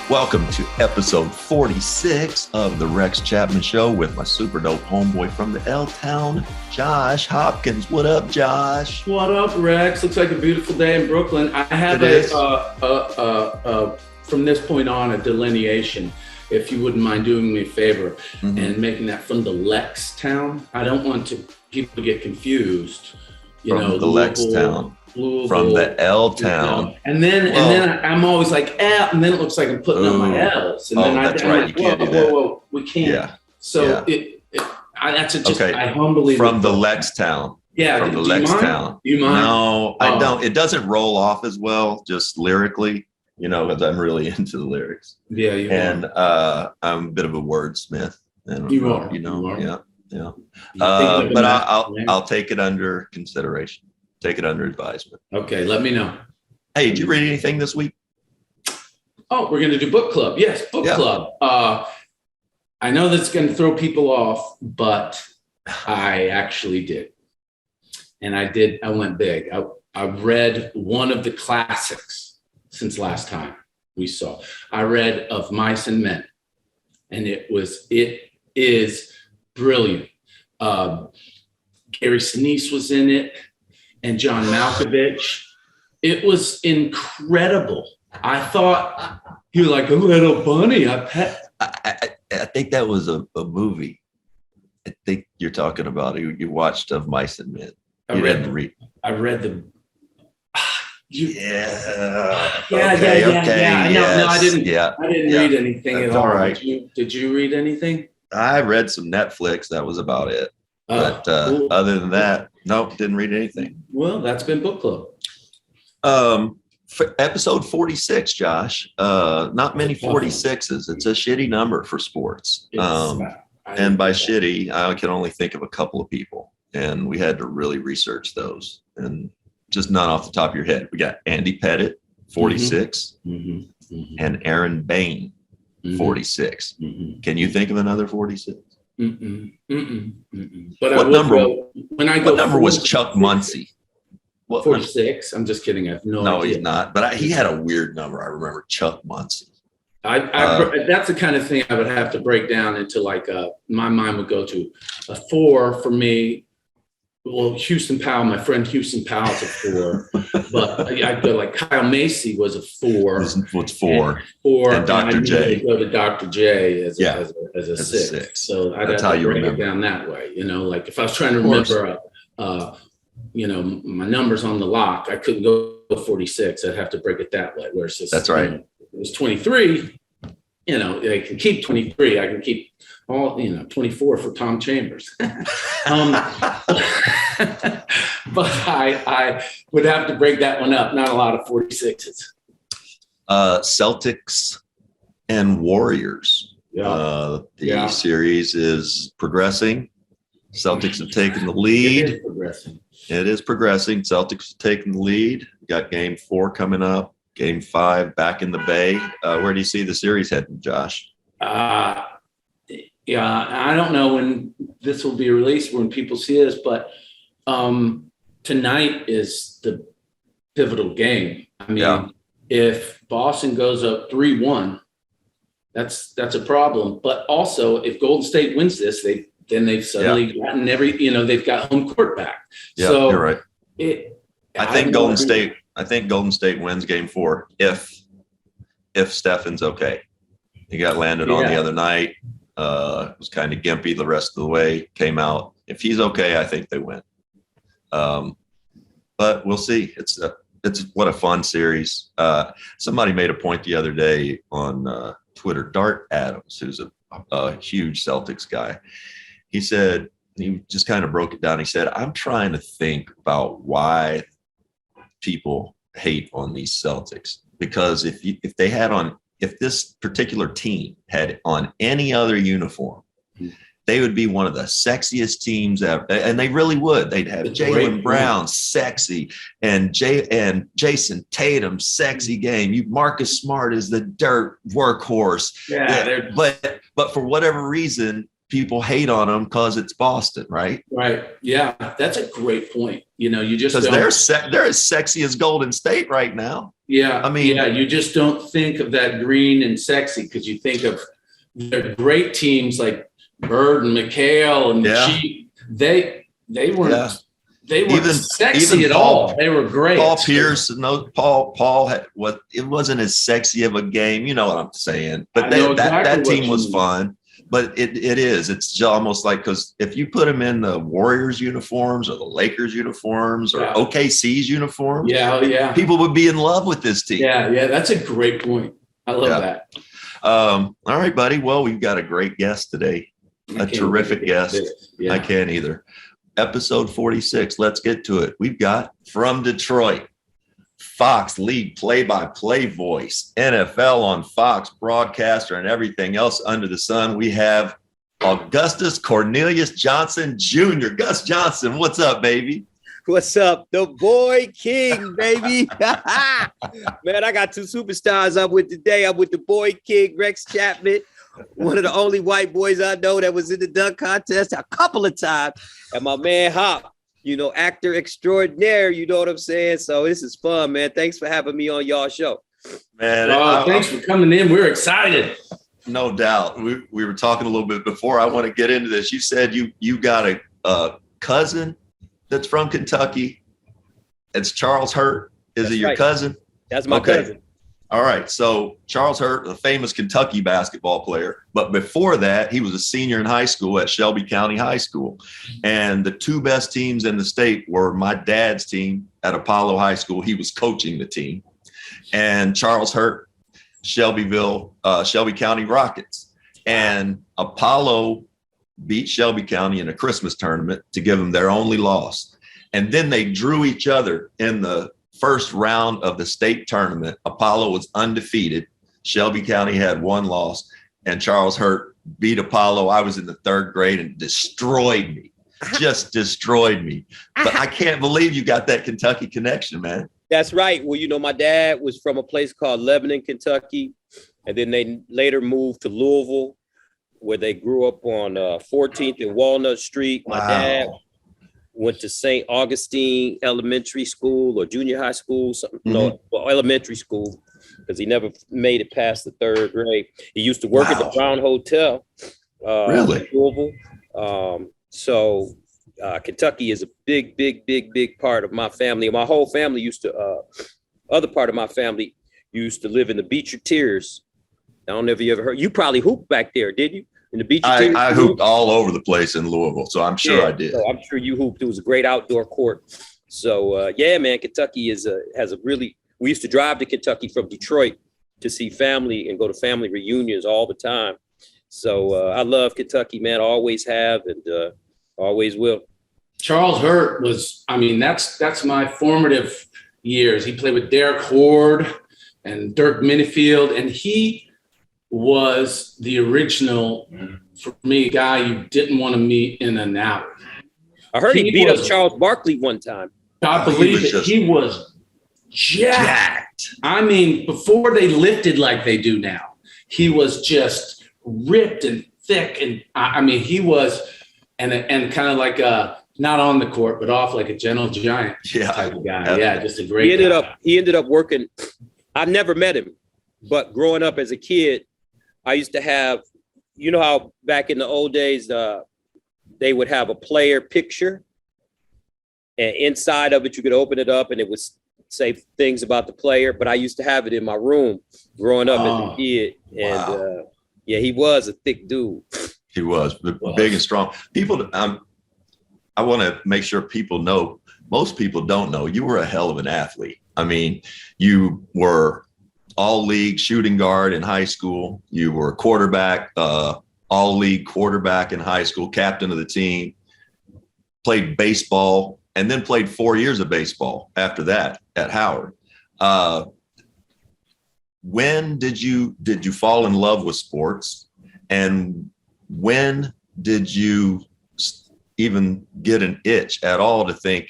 Welcome to episode 46 of the Rex Chapman Show with my super dope homeboy from the L-Town, Josh Hopkins. What up, Josh? What up, Rex? Looks like a beautiful day in Brooklyn. I have from this point on, a delineation, if you wouldn't mind doing me a favor and making that from the Lex town. I don't want people to get confused. From the Lex town. Louisville, from the L town, and then I'm always like, and then it looks like I'm putting on my L's, and then that's right. You can't do that. Whoa, we can't. Yeah. So that's just I humbly from the Lex town. Yeah, from the Lex town. Do you mind? No, I don't. It doesn't roll off as well, just lyrically, because I'm really into the lyrics. Yeah, you and are. I'm a bit of a wordsmith. And, you are. Yeah. But I'll take it under consideration. Take it under advisement. Okay, let me know. Hey, did you read anything this week? Oh, we're going to do book club. Yes, book club. I know that's going to throw people off, but I actually did. And I went big. I read one of the classics since last time we saw. I read Of Mice and Men, and it is brilliant. Gary Sinise was in it, and John Malkovich. It was incredible. I thought, you're like a little bunny. I think that was a movie. I think you're talking about you watched Of Mice and Men. I read the. Yeah. Okay. No, I didn't. Yeah. I didn't read anything That's at all. Right. Did you read anything? I read some Netflix. That was about it. But cool. Other than that, nope, didn't read anything. Well, that's been book club. For episode 46, Josh. Not many 46s. It's a shitty number for sports. And by shitty, I can only think of a couple of people. And we had to really research those. And just not off the top of your head. We got Andy Pettit, 46, and Aaron Bain, 46. Can you think of another 46? But what number was Chuck Muncie? 46. I'm just kidding. I have no idea. No, he's not. But he had a weird number. I remember Chuck Muncie. That's the kind of thing I would have to break down into my mind would go to a 4 for me. Well, Houston Powell, my friend Houston Powell's a 4, but I'd go like Kyle Macy was a 4. What's 4? And Dr. J. Go to Dr. J as a 6. So I'd have to break it down that way. Like if I was trying to remember, my numbers on the lock, I couldn't go 46. I'd have to break it that way. Where it's just, that's right. It was 23. I can keep 23. I can keep all 24 for Tom Chambers. But I would have to break that one up. Not a lot of 46s. Celtics and Warriors. The series is progressing. Celtics have taken the lead. It is progressing. Celtics have taken the lead. We got game 4 coming up. Game 5 back in the Bay. Where do you see the series heading, Josh? I don't know when this will be released, when people see this, but tonight is the pivotal game. I mean, if Boston goes up 3-1, that's a problem. But also, if Golden State wins this, they've suddenly gotten they've got home court back. Yeah, so you're right. I think Golden State wins game 4 if Stefan's okay. He got landed on the other night. Was kind of gimpy the rest of the way. Came out. If he's okay, I think they win. But we'll see. It's what a fun series. Somebody made a point the other day on Twitter. Dart Adams, who's a huge Celtics guy, he said, he just kind of broke it down. He said, I'm trying to think about why people hate on these Celtics, because if this particular team had on any other uniform, they would be one of the sexiest teams ever, and they really would. They'd have Jaylen Brown, sexy, and Jason Tatum, sexy game. Marcus Smart is the dirt workhorse. But for whatever reason, people hate on them because it's Boston, right? Right. Yeah, that's a great point. You just because they're as sexy as Golden State right now. Yeah. I mean, you just don't think of that green and sexy because you think of the great teams like Bird and McHale and Cheek. They weren't even sexy at all. They were great. Paul Pierce, Paul had what it wasn't as sexy of a game. You know what I'm saying? But that team was fun. But it's almost like, because if you put them in the Warriors uniforms or the Lakers uniforms or OKC's uniforms, people would be in love with this team. Yeah, that's a great point. I love that. All right, buddy. Well, we've got a great guest today, a terrific guest. I can't either. Episode 46. Let's get to it. We've got from Detroit, Fox lead play-by-play voice, NFL on Fox broadcaster, and everything else under the sun. We have Augustus Cornelius Johnson Jr. Gus Johnson, what's up, baby? What's up? The boy king, baby. Man, I got two superstars I'm with today. I'm with the boy king, Rex Chapman, one of the only white boys I know that was in the dunk contest a couple of times, and my man Hop, actor extraordinaire, you know what I'm saying? So this is fun, man. Thanks for having me on y'all show. Man, thanks for coming in. We're excited. No doubt. We were talking a little bit before. I want to get into this. You said you got a cousin that's from Kentucky. It's Charles Hurt. Is it your cousin? That's my cousin. All right. So Charles Hurt, a famous Kentucky basketball player. But before that, he was a senior in high school at Shelby County High School. And the two best teams in the state were my dad's team at Apollo High School. He was coaching the team. And Charles Hurt, Shelby County Rockets. And Apollo beat Shelby County in a Christmas tournament to give them their only loss. And then they drew each other in the first round of the state tournament. Apollo was undefeated. Shelby County had one loss, and Charles Hurt beat Apollo. I was in the third grade and destroyed me, just destroyed me. But I can't believe you got that Kentucky connection, man. That's right. Well, my dad was from a place called Lebanon, Kentucky, and then they later moved to Louisville, where they grew up on 14th and Walnut Street. My dad went to St. Augustine Elementary School or junior high school, elementary school, because he never made it past the third grade. He used to work at the Brown Hotel. Really? In Louisville. So Kentucky is a big part of my family. My whole family other part of my family used to live in the Beecher Tiers. I don't know if you ever heard. You probably hooped back there, did you? In the Beecher Tiers? I hooped all over the place in Louisville, so I'm sure I did. So I'm sure you hooped. It was a great outdoor court. So man, Kentucky has a really. We used to drive to Kentucky from Detroit to see family and go to family reunions all the time. So I love Kentucky, man. Always have and always will. Charles Hurt was. That's my formative years. He played with Derek Horde and Dirk Minifield, and he was the original, for me, guy you didn't want to meet in an hour. I heard he beat up Charles Barkley one time. I believe it. He was jacked. Before they lifted like they do now, he was just ripped and thick. And he was, and kind of like not on the court, but off like a gentle giant type of guy. Yeah, just a great guy. He ended up working. I've never met him, but growing up as a kid, I used to have, how back in the old days, they would have a player picture, and inside of it, you could open it up and it would say things about the player. But I used to have it in my room growing up as a kid. And he was a thick dude. He was big and strong. People, I want to make sure people know, most people don't know, you were a hell of an athlete. You were all-league shooting guard in high school. You were a quarterback, all-league quarterback in high school, captain of the team, played baseball, and then played 4 years of baseball after that at Howard. When did you fall in love with sports? And when did you even get an itch at all to think,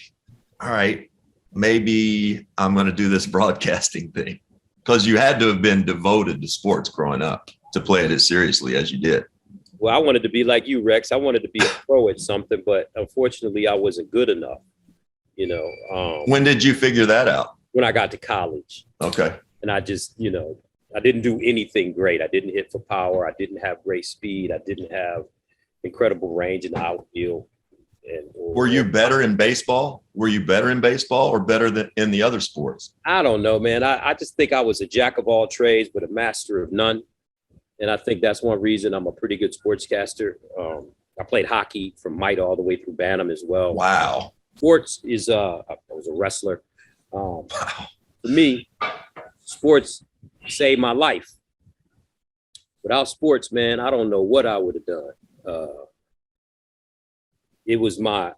all right, maybe I'm going to do this broadcasting thing? Because you had to have been devoted to sports growing up to play it as seriously as you did. Well, I wanted to be like you, Rex. I wanted to be a pro at something, but unfortunately, I wasn't good enough. When did you figure that out? When I got to college. Okay. And I just, I didn't do anything great. I didn't hit for power. I didn't have great speed. I didn't have incredible range in the outfield. Were you better in baseball? Were you better in baseball or better than in the other sports? I don't know, man. I just think I was a jack of all trades, but a master of none. And I think that's one reason I'm a pretty good sportscaster. I played hockey from mite all the way through Bantam as well. Wow. Sports is, I was a wrestler. For me, sports saved my life. Without sports, man, I don't know what I would have done. It was my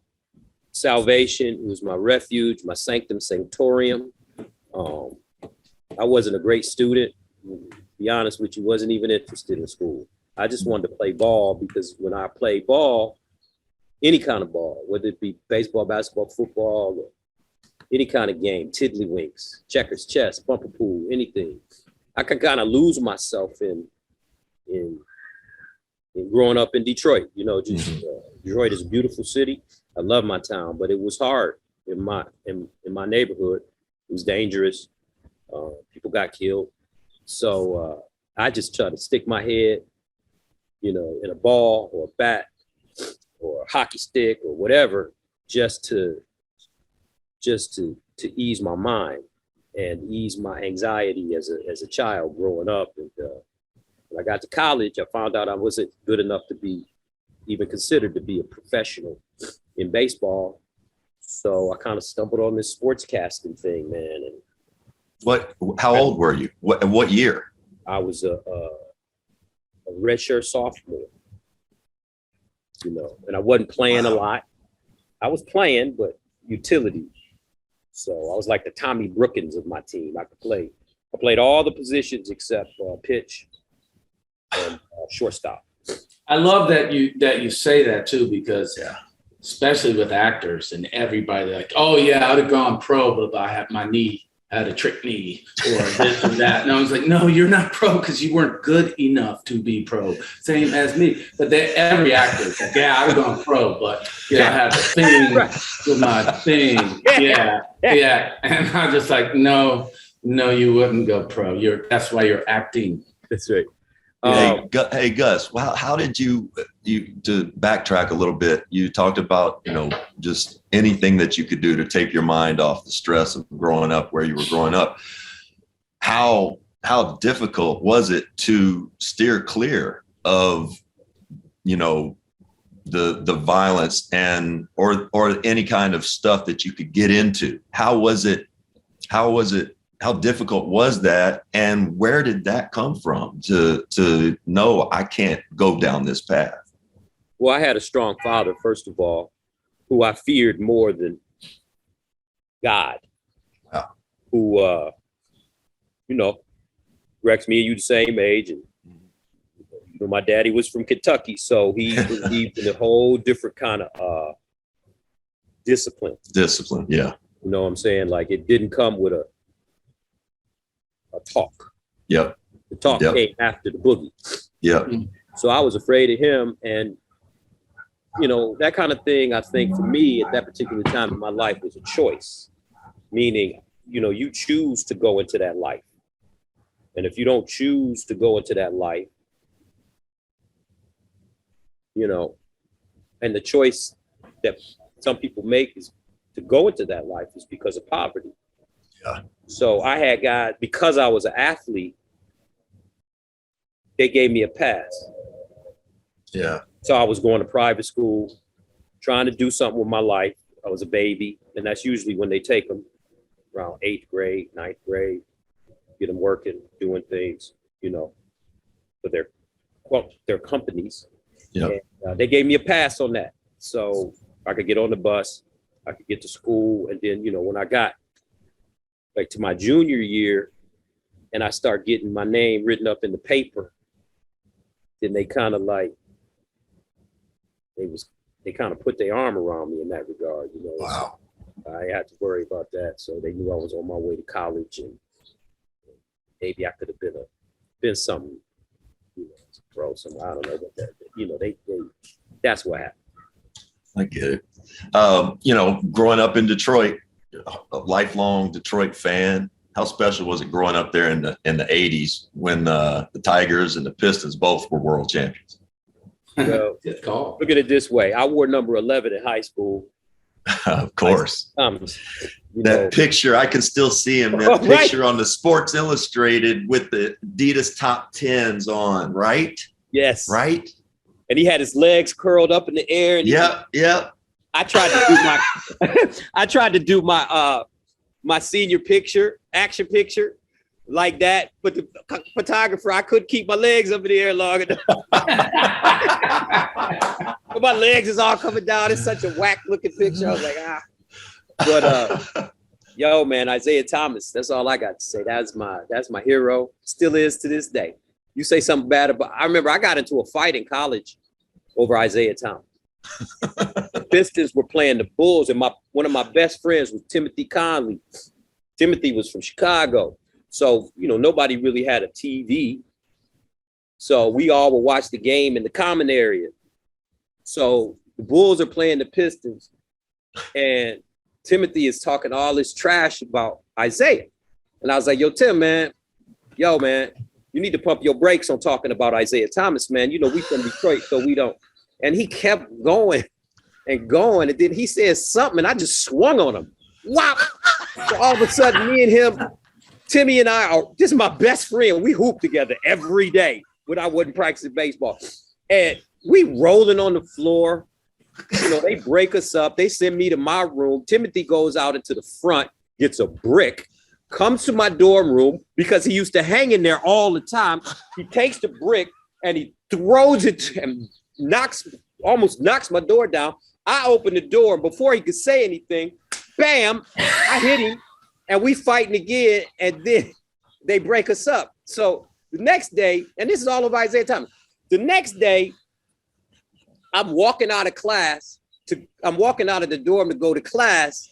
salvation. It was my refuge, my sanctum sanctorium. I wasn't a great student. To be honest with you, wasn't even interested in school. I just wanted to play ball because when I played ball, any kind of ball, whether it be baseball, basketball, football, or any kind of game, tiddlywinks, checkers, chess, bumper pool, anything, I could kind of lose myself in growing up in Detroit. Detroit is a beautiful city. I love my town, but it was hard in my neighborhood. It was dangerous. People got killed. So I just tried to stick my head, in a ball or a bat or a hockey stick or whatever, just to ease my mind and ease my anxiety as a child growing up. And when I got to college, I found out I wasn't good enough to be even considered to be a professional in baseball. So I kind of stumbled on this sportscasting thing, man. And how old were you? What year? I was a redshirt sophomore, and I wasn't playing a lot. I was playing, but utility. So I was like the Tommy Brookins of my team. I could play. I played all the positions except pitch and shortstop. I love that you say that too, because especially with actors and everybody, like, oh yeah, I'd have gone pro, but I had my knee, I had a trick knee or this or that. And I was like, no, you're not pro because you weren't good enough to be pro. Same as me. But every actor is like, yeah, I'd have gone pro, but I had a thing with my thing. Yeah. And I'm just like, no, you wouldn't go pro. That's why you're acting. That's right. Hey, Gus, well, how did you to backtrack a little bit? You talked about, just anything that you could do to take your mind off the stress of growing up where you were growing up. How difficult was it to steer clear of, the violence or any kind of stuff that you could get into? How difficult was that? And where did that come from to know I can't go down this path? Well, I had a strong father, first of all, who I feared more than God. Wow. Who, Rex, me and you the same age. And my daddy was from Kentucky, so he believed in a whole different kind of discipline. Discipline, yeah. You know what I'm saying? Like, it didn't come with a talk. Yep. The talk came after the boogie. Yep. So I was afraid of him. And, that kind of thing, I think for me at that particular time in my life was a choice. Meaning, you choose to go into that life. And if you don't choose to go into that life, and the choice that some people make is to go into that life is because of poverty. Yeah. So I had God, because I was an athlete, they gave me a pass. Yeah. So I was going to private school, trying to do something with my life. I was a baby, and that's usually when they take them around 8th grade, 9th grade, get them working, doing things, for their companies. Yeah. They gave me a pass on that. So I could get on the bus, I could get to school. And then, when I got like to my junior year and I start getting my name written up in the paper, then they kind of they kind of put their arm around me in that regard, Wow. So I had to worry about that. So they knew I was on my way to college, and maybe I could have been something, pro, something. I don't know what that, they that's what happened. I get it. Growing up in Detroit, a lifelong Detroit fan, how special was it growing up there in the 80s when the Tigers and the Pistons both were world champions? So, look at it this way. I wore number 11 in high school. Of course. That picture, I can still see him. That picture on the Sports Illustrated with the Adidas top 10s on, right? Yes. Right? And he had his legs curled up in the air. And Yep. I tried to do my my senior picture, action picture like that, but the photographer, I couldn't keep my legs up in the air long enough. But my legs is all coming down. It's such a whack looking picture. I was like, But yo, man, Isiah Thomas, that's all I got to say. That's my hero. Still is to this day. You say something bad about, I remember I got into a fight in college over Isiah Thomas. The Pistons were playing the Bulls, and one of my best friends was Timothy Conley. Timothy was from Chicago. So, nobody really had a TV. So we all would watch the game in the common area. So the Bulls are playing the Pistons, and Timothy is talking all this trash about Isiah. And I was like, yo, man, you need to pump your brakes on talking about Isiah Thomas, man. We from Detroit, so we don't. And he kept going and going. And then he said something, and I just swung on him. Wow. So all of a sudden, me and him, Timmy and I are just my best friend. We hoop together every day when I wasn't practicing baseball. And we rolling on the floor. They break us up. They send me to my room. Timothy goes out into the front, gets a brick, comes to my dorm room because he used to hang in there all the time. He takes the brick and he throws it and almost knocks my door down. I open the door, and before he could say anything, bam, I hit him, and we fighting again, and then they break us up. So the next day, and this is all of Isiah Thomas, the next day, I'm walking out of the dorm to go to class,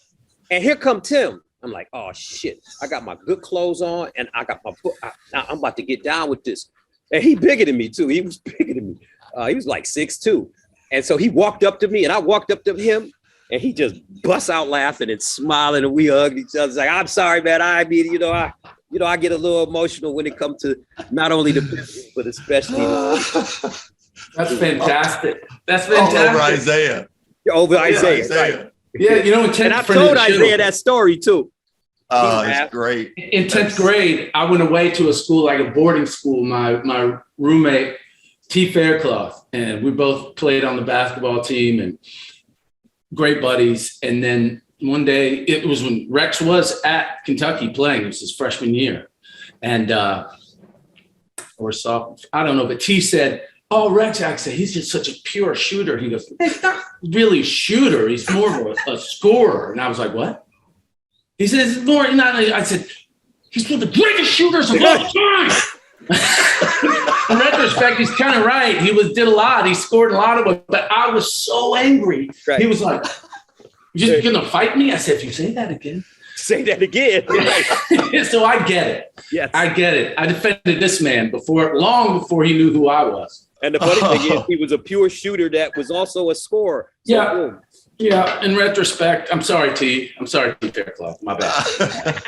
and here come Tim. I'm like, oh shit, I got my good clothes on, and I got my book. I'm about to get down with this. And he bigger than me too. He was bigger than me. He was like 6'2". And so he walked up to me, and I walked up to him, and he just busts out laughing and smiling, and we hugged each other. It's like, I'm sorry, man. I get a little emotional when it comes to not only the Pistons, but especially. That's fantastic. That's fantastic. Over Isiah. Over Isiah. Right. Yeah, and I told Isiah that story too. Oh, it's great. In 10th grade, I went away to a school, like a boarding school. My roommate, T. Faircloth, and we both played on the basketball team and great buddies. And then one day, it was when Rex was at Kentucky playing. It was his freshman year. And or sophomore, I don't know, but T said, oh, Rex, I said, he's just such a pure shooter. He goes, he's not really a shooter. He's more of a scorer. And I was like, what? He says, it's more not. I said, he's one of the greatest shooters of all time. In retrospect, he's kind of right. He did a lot. He scored a lot of it. But I was so angry. Right. He was like, you're just going to fight me? I said, if you say that again. Say that again. Right. So I get it. Yes. I get it. I defended this man long before he knew who I was. And the funny thing is, he was a pure shooter that was also a scorer. So yeah. Boom. Yeah. In retrospect, I'm sorry, T. Faircloth. My bad.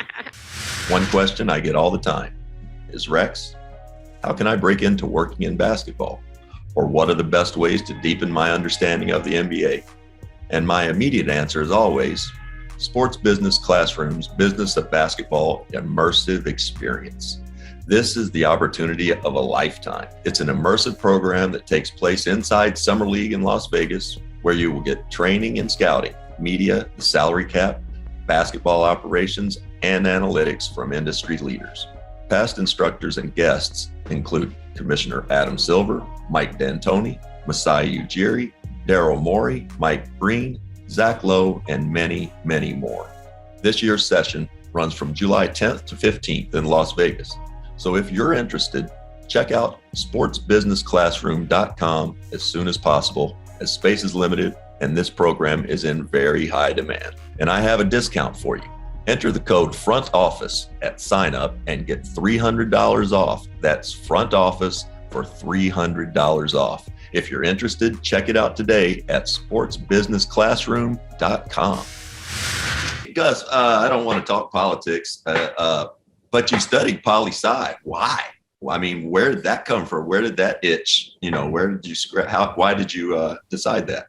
One question I get all the time is, Rex, how can I break into working in basketball? Or what are the best ways to deepen my understanding of the NBA? And my immediate answer is always, Sports Business Classroom's Business of Basketball Immersive Experience. This is the opportunity of a lifetime. It's an immersive program that takes place inside Summer League in Las Vegas, where you will get training in scouting, media, the salary cap, basketball operations, and analytics from industry leaders. Past instructors and guests include Commissioner Adam Silver, Mike D'Antoni, Masai Ujiri, Daryl Morey, Mike Breen, Zach Lowe, and many, many more. This year's session runs from July 10th to 15th in Las Vegas. So if you're interested, check out sportsbusinessclassroom.com as soon as possible, as space is limited and this program is in very high demand. And I have a discount for you. Enter the code front office at sign up and get $300 off. That's front office for $300 off. If you're interested, check it out today at sportsbusinessclassroom.com. Gus, I don't want to talk politics. But you studied poli-sci. Why? Well, I mean, where did that come from? Where did that itch? Where did you why did you decide that?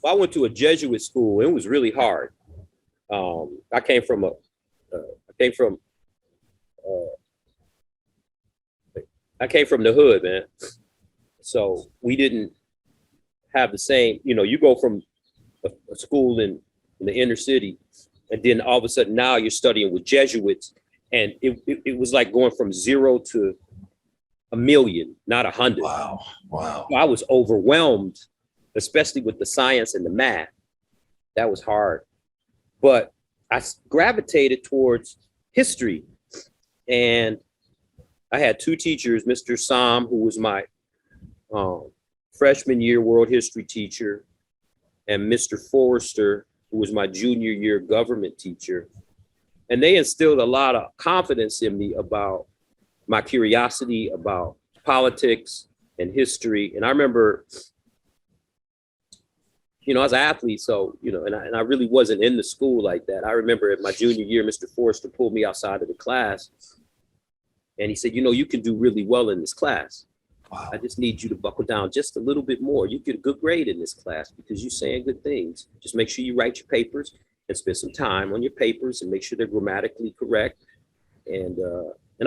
Well, I went to a Jesuit school. It was really hard. I came from the hood, man. So we didn't have the same, you go from a school in the inner city, and then all of a sudden now you're studying with Jesuits, and it was like going from 0 to 1,000,000, not 100. Wow. So I was overwhelmed, especially with the science and the math. That was hard. But I gravitated towards history. And I had 2 teachers, Mr. Sam, who was my freshman year world history teacher, and Mr. Forrester, who was my junior year government teacher. And they instilled a lot of confidence in me about my curiosity about politics and history. And I remember, I was an athlete, so, and I really wasn't in the school like that. I remember at my junior year, Mr. Forrester pulled me outside of the class, and he said, you can do really well in this class. Wow. I just need you to buckle down just a little bit more. You get a good grade in this class because you're saying good things. Just make sure you write your papers and spend some time on your papers and make sure they're grammatically correct. And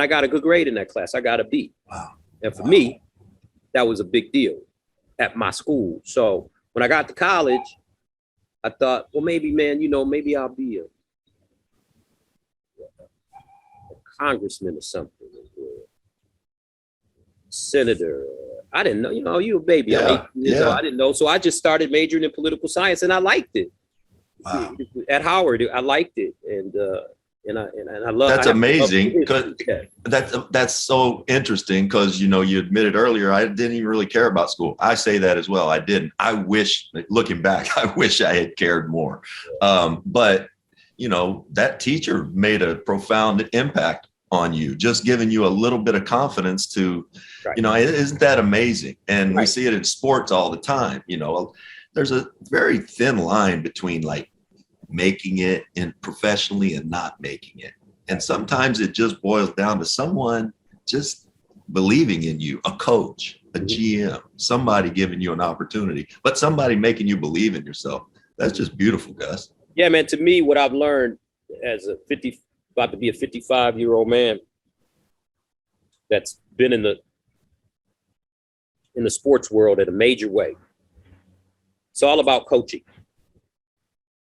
I got a good grade in that class. I got a B. Wow. And for me, that was a big deal at my school. So when I got to college, I thought, well, maybe, man, maybe I'll be a congressman or something, or senator. I didn't know, you a baby. Yeah. I didn't know. So I just started majoring in political science, and I liked it. Wow. At Howard, I liked it. And I love. That's amazing, because that's so interesting, because you admitted earlier I didn't even really care about school. I say that as well. I didn't. I wish, looking back, I wish I had cared more. But that teacher made a profound impact on you, just giving you a little bit of confidence to, isn't that amazing? And we see it in sports all the time. There's a very thin line between like making it in professionally and not making it. And sometimes it just boils down to someone just believing in you, a coach, a GM, somebody giving you an opportunity, but somebody making you believe in yourself. That's just beautiful, Gus. Yeah, man. To me, what I've learned as about to be a 55-year-old man that's been in the sports world in a major way, it's all about coaching.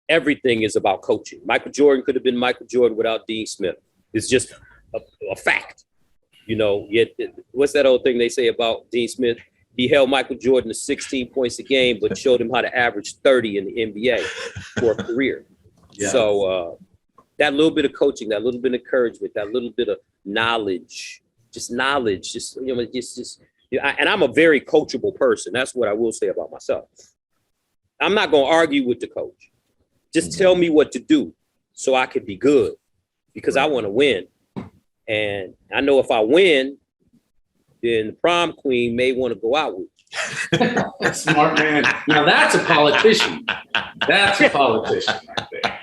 Everything is about coaching. Michael Jordan could have been Michael Jordan without Dean Smith. It's just a fact. Yet what's that old thing they say about Dean Smith? He held Michael Jordan to 16 points a game, but showed him how to average 30 in the NBA for a career. Yeah. So that little bit of coaching, that little bit of encouragement, that little bit of knowledge, and I'm a very coachable person. That's what I will say about myself. I'm not going to argue with the coach. Just tell me what to do so I could be good, because I want to win. And I know if I win, then the prom queen may want to go out with me. Smart man. Now that's a politician. That's a politician right there.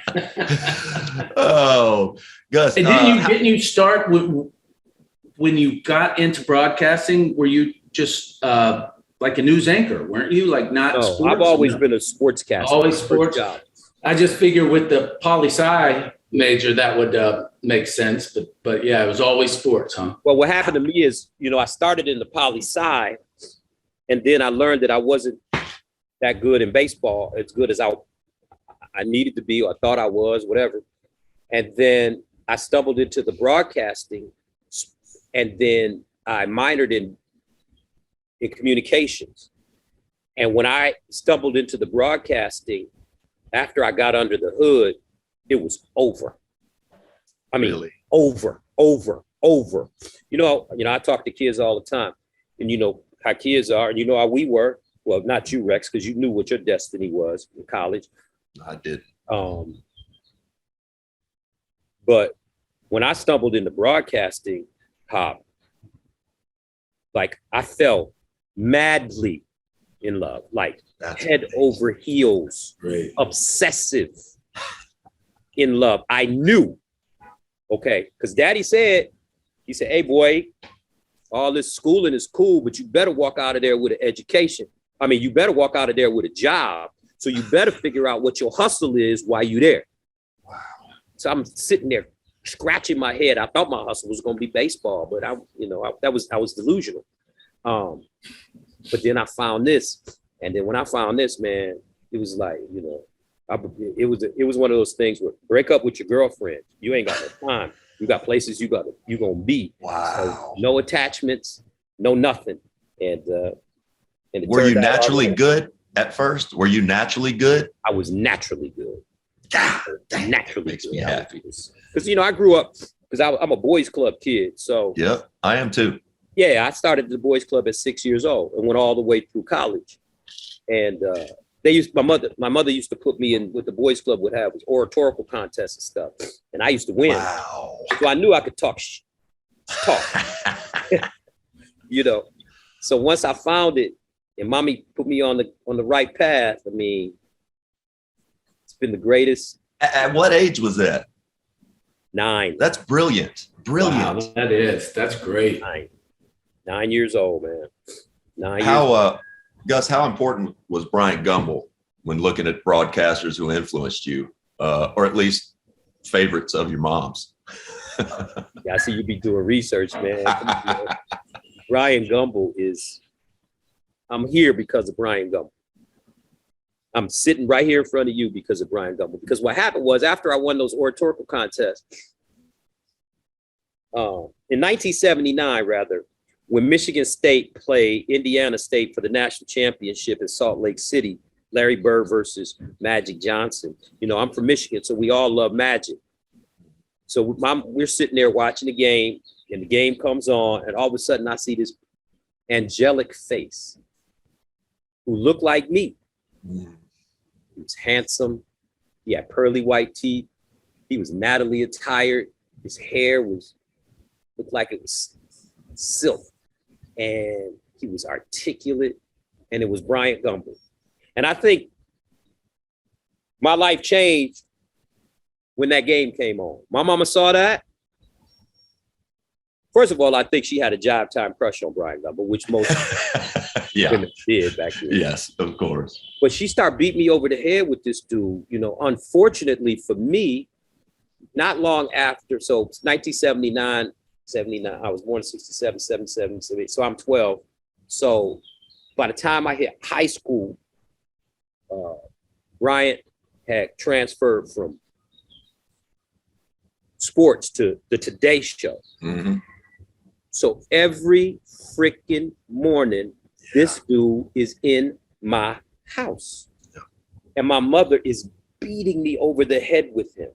Oh, Gus. And didn't you start when you got into broadcasting? Were you just like a news anchor? Weren't you sports? I've always been a sportscaster. Always sports. I just figure with the poli-sci major that would make sense, but yeah, it was always sports, huh? Well, what happened to me is, I started in the poli-sci, and then I learned that I wasn't that good in baseball, as good as I needed to be, or I thought I was, whatever. And then I stumbled into the broadcasting, and then I minored in communications. And when I stumbled into the broadcasting, after I got under the hood, it was over. I mean, really? over. I talk to kids all the time, and how kids are, and how we were. Well, not you, Rex, because you knew what your destiny was in college. I did. But when I stumbled into broadcasting, Hop, I fell madly in love, That's head amazing. Over heels, Great. Obsessive in love. I knew Okay, because Daddy said, he said, hey boy, all this schooling is cool, but you better walk out of there with an education. I mean, you better walk out of there with a job. So you better figure out what your hustle is while you're there. Wow. So I'm sitting there scratching my head. I thought my hustle was going to be baseball, but I was delusional. But then I found this, and then when I found this, man, it was like, it was one of those things where break up with your girlfriend. You ain't got no time. You got places you're gonna be. Wow. So no attachments, no nothing. And were you naturally good at first? Were you naturally good? I was naturally good. Damn, naturally makes good. me happy. Because I grew up because I'm a boys club kid. So yeah, I am too. Yeah, I started the boys club at 6 years old and went all the way through college. And my mother used to put me in what the boys club would have was oratorical contests and stuff. And I used to win. Wow. So I knew I could talk. So once I found it and mommy put me on the right path, I mean, it's been the greatest. At what age was that? 9. That's brilliant. Brilliant. Wow, that's great. 9 years old, man. 9 years old. Gus, how important was Bryant Gumbel when looking at broadcasters who influenced you, or at least favorites of your mom's? Yeah, I see you be doing research, man. Bryant Gumbel I'm here because of Bryant Gumbel. I'm sitting right here in front of you because of Bryant Gumbel. Because what happened was after I won those oratorical contests, in 1979, rather, when Michigan State played Indiana State for the national championship in Salt Lake City, Larry Bird versus Magic Johnson. I'm from Michigan, so we all love Magic. So we're sitting there watching the game, and the game comes on, and all of a sudden I see this angelic face who looked like me. He was handsome. He had pearly white teeth. He was nattily attired. His hair looked like it was silk. And he was articulate, and it was Bryant Gumbel. And I think my life changed when that game came on. My mama saw that. First of all, I think she had a jive time crush on Bryant Gumbel, which most women did back then. Yes, of course. But she started beating me over the head with this dude. Unfortunately for me, not long after, so 1979, I was born in 67, 77, 78, so I'm 12. So by the time I hit high school, Bryant had transferred from sports to the Today Show. Mm-hmm. So every freaking morning, this dude is in my house. And my mother is beating me over the head with him,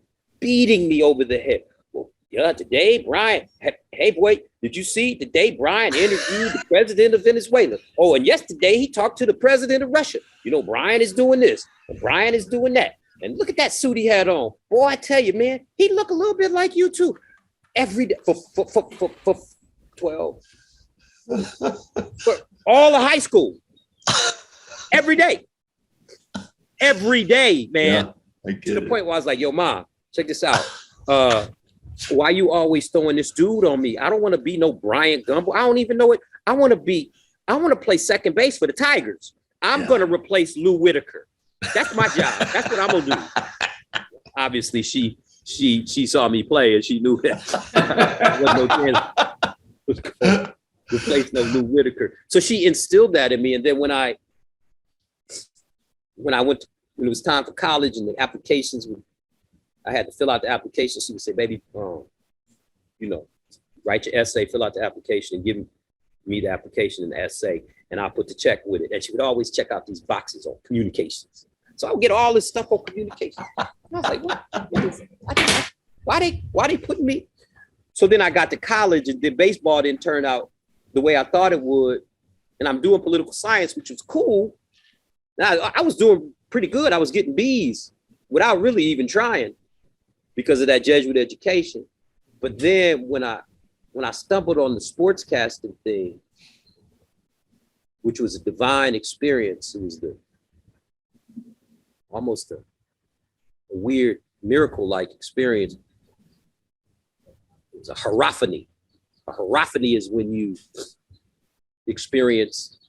Well, yeah, today, Bryant, hey boy, did you see today Bryant interviewed the president of Venezuela? Oh, and yesterday he talked to the president of Russia. Bryant is doing this, and Bryant is doing that. And look at that suit he had on. Boy, I tell you, man, he look a little bit like you too. Every day for 12. For all of high school. Every day. Every day, man. Yeah, to the point where I was like, yo, Mom, check this out. Why you always throwing this dude on me? I don't want to be no Bryant Gumbel. I don't even know it. I want to play second base for the Tigers. I'm going to replace Lou Whitaker. That's my job. That's what I'm going to do. Obviously, she saw me play and she knew that there was no chance to replace no Lou Whitaker. So she instilled that in me. And then when it was time for college and the applications, I had to fill out the application. She would say, baby, write your essay, fill out the application, and give me the application and the essay, and I'll put the check with it. And she would always check out these boxes on communications. So I would get all this stuff on communications. And I was like, what? Why they putting me? So then I got to college, and then baseball didn't turn out the way I thought it would. And I'm doing political science, which was cool. Now, I was doing pretty good. I was getting B's without really even trying because of that Jesuit education. But then when I stumbled on the sportscasting thing, which was a divine experience, it was almost a weird miracle-like experience. It's a hierophany. A hierophany is when you experience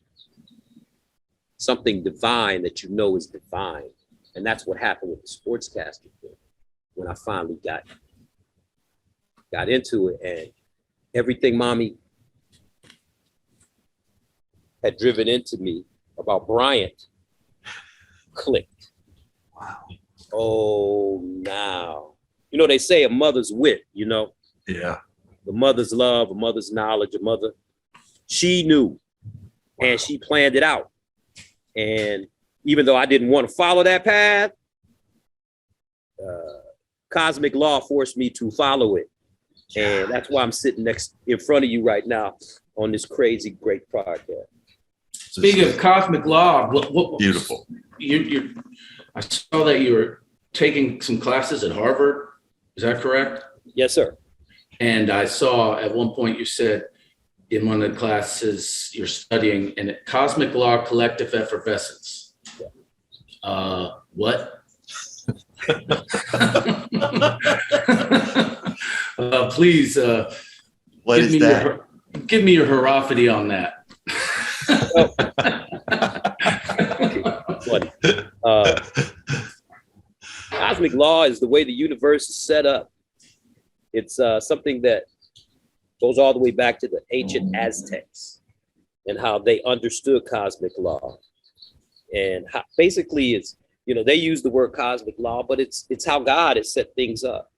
something divine that you know is divine. And that's what happened with the sportscaster thing. When I finally got into it, and everything mommy had driven into me about Bryant clicked. Wow. Oh, now. You know, they say a mother's wit, you know? Yeah. The mother's love, a mother's knowledge, a mother, she knew and she planned it out. And even though I didn't want to follow that path, cosmic law forced me to follow it. And that's why I'm sitting in front of you right now on this crazy, great podcast. Speaking of cosmic law, Beautiful. I saw that you were taking some classes at Harvard. Is that correct? Yes, sir. And I saw at one point you said in one of the classes you're studying in cosmic law, collective effervescence. What? Please, What is that? Give me your hierophany on that. Cosmic law is the way the universe is set up. It's something that goes all the way back to the ancient Aztecs and how they understood cosmic law. And how, basically it's, you know, they use the word cosmic law, but it's how God has set things up.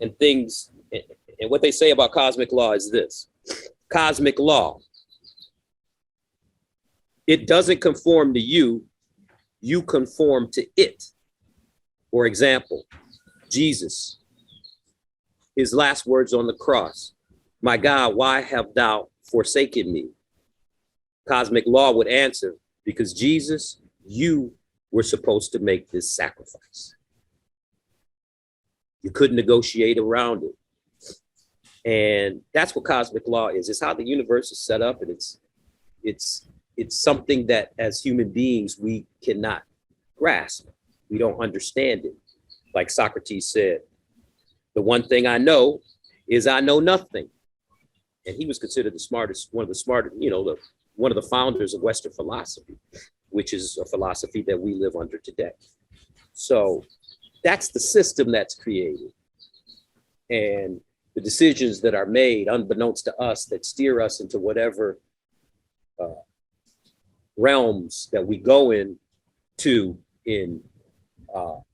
And things, and what they say about cosmic law is this: cosmic law, it doesn't conform to you, you conform to it. For example, Jesus, his last words on the cross, "My God, why have thou forsaken me?" Cosmic law would answer, because Jesus, you were supposed to make this sacrifice. You couldn't negotiate around it. And that's what cosmic law is. It's how the universe is set up, and it's something that as human beings we cannot grasp. We don't understand it. Like Socrates said, "The one thing I know is I know nothing." And he was considered the smartest, one of the founders of Western philosophy, which is a philosophy that we live under today. So that's the system that's created. And the decisions that are made unbeknownst to us that steer us into whatever realms that we go into in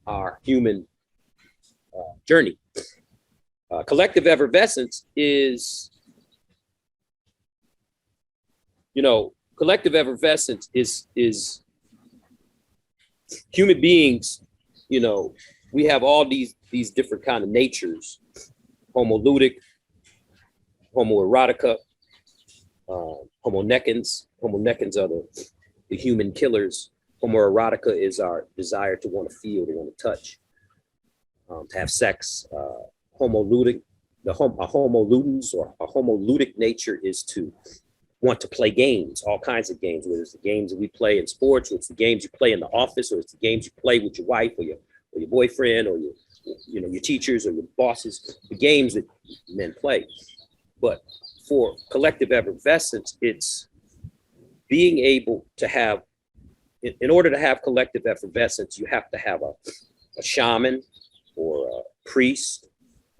our human journey. Collective effervescence is, collective effervescence is human beings, we have all these different kind of natures: homoludic, homoerotica, homonecans. Homonecans are the human killers. Homoerotica is our desire to want to feel, to want to touch, to have sex. Homoludic, a homoludens or a homoludic nature is to want to play games, all kinds of games, whether it's the games that we play in sports, or it's the games you play in the office, or it's the games you play with your wife or your boyfriend or your teachers or your bosses, the games that men play. But for collective effervescence, it's being able to have, in order to have collective effervescence, you have to have a shaman or a priest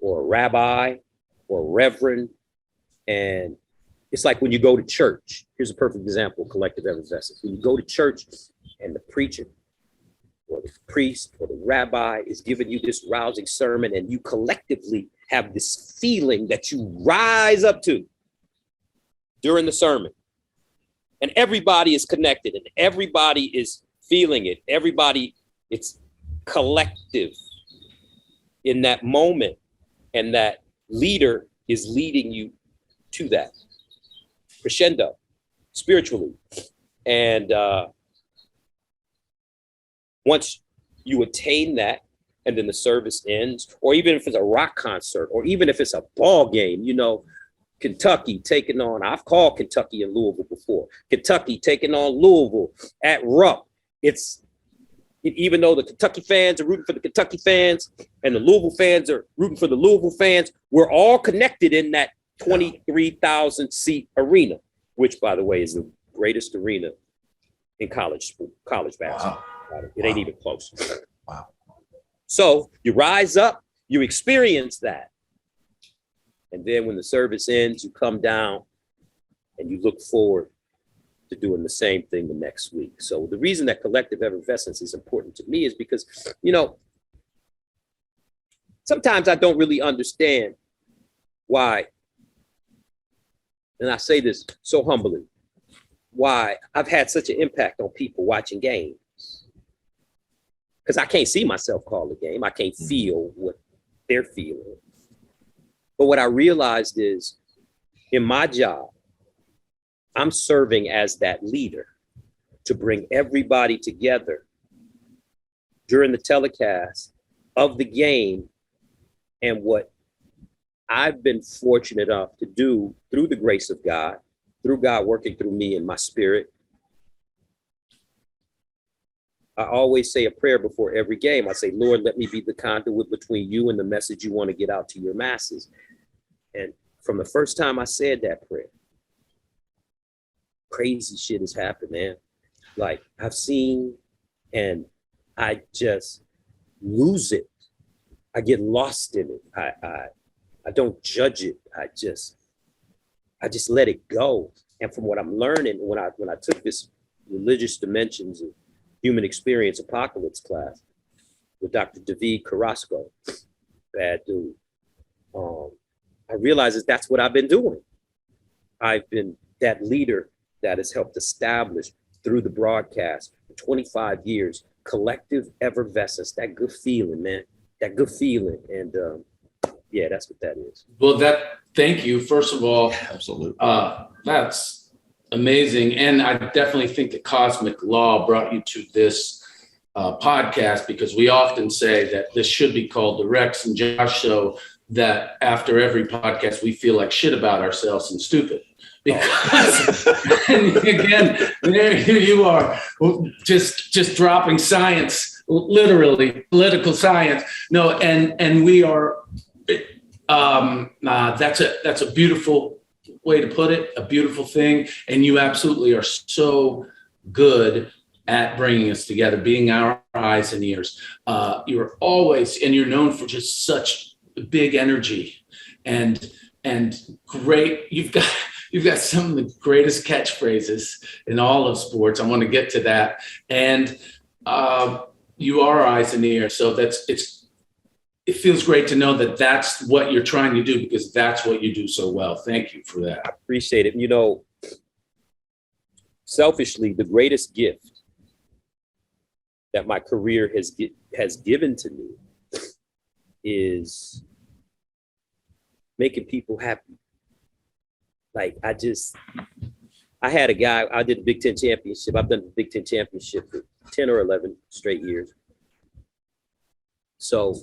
or a rabbi or a reverend. And it's like when you go to church. Here's a perfect example of collective effervescence. When you go to church and the preacher or the priest or the rabbi is giving you this rousing sermon, and you collectively have this feeling that you rise up to during the sermon. And everybody is connected and everybody is feeling it. Everybody, it's collective in that moment. And that leader is leading you to that crescendo spiritually. And once you attain that, and then the service ends, or even if it's a rock concert, or even if it's a ball game, Kentucky taking on, I've called Kentucky and Louisville before. Kentucky taking on Louisville at Rupp. It's even though the Kentucky fans are rooting for the Kentucky fans and the Louisville fans are rooting for the Louisville fans, we're all connected in that 23,000 seat arena, which, by the way, is the greatest arena in college basketball. Wow. It ain't even close. Wow. So you rise up, you experience that. And then when the service ends, you come down and you look forward to doing the same thing the next week. So the reason that collective effervescence is important to me is because, you know, sometimes I don't really understand why, and I say this so humbly, why I've had such an impact on people watching games. Because I can't see myself call a game. I can't feel what they're feeling. But what I realized is in my job, I'm serving as that leader to bring everybody together during the telecast of the game. And what I've been fortunate enough to do through the grace of God, through God working through me and my spirit, I always say a prayer before every game. I say, Lord, let me be the conduit between you and the message you want to get out to your masses. And from the first time I said that prayer, crazy shit has happened, man. Like I've seen, and I just lose it. I get lost in it. I don't judge it. I just let it go. And from what I'm learning, when I took this religious dimensions of human experience apocalypse class with Dr. David Carrasco, bad dude, I realized that that's what I've been doing. I've been that leader that has helped establish through the broadcast for 25 years, collective effervescence, that good feeling, man, that good feeling. And yeah, that's what that is. Well, thank you. First of all, Absolutely. That's amazing. And I definitely think the cosmic law brought you to this podcast, because we often say that this should be called the Rex and Josh Show, that after every podcast, we feel like shit about ourselves and stupid. Because and again, there you are, just dropping science, literally political science. No, and we are. That's a beautiful way to put it, a beautiful thing. And you absolutely are so good at bringing us together, being our eyes and ears. You're always, and you're known for just such big energy and great. You've got some of the greatest catchphrases in all of sports. I want to get to that. And you are eyes and ears. So it feels great to know that that's what you're trying to do, because that's what you do so well. Thank you for that. I appreciate it. You know, selfishly, the greatest gift that my career has given to me is making people happy. Like I had a guy, I did the Big Ten championship. I've done the Big Ten championship for 10 or 11 straight years. So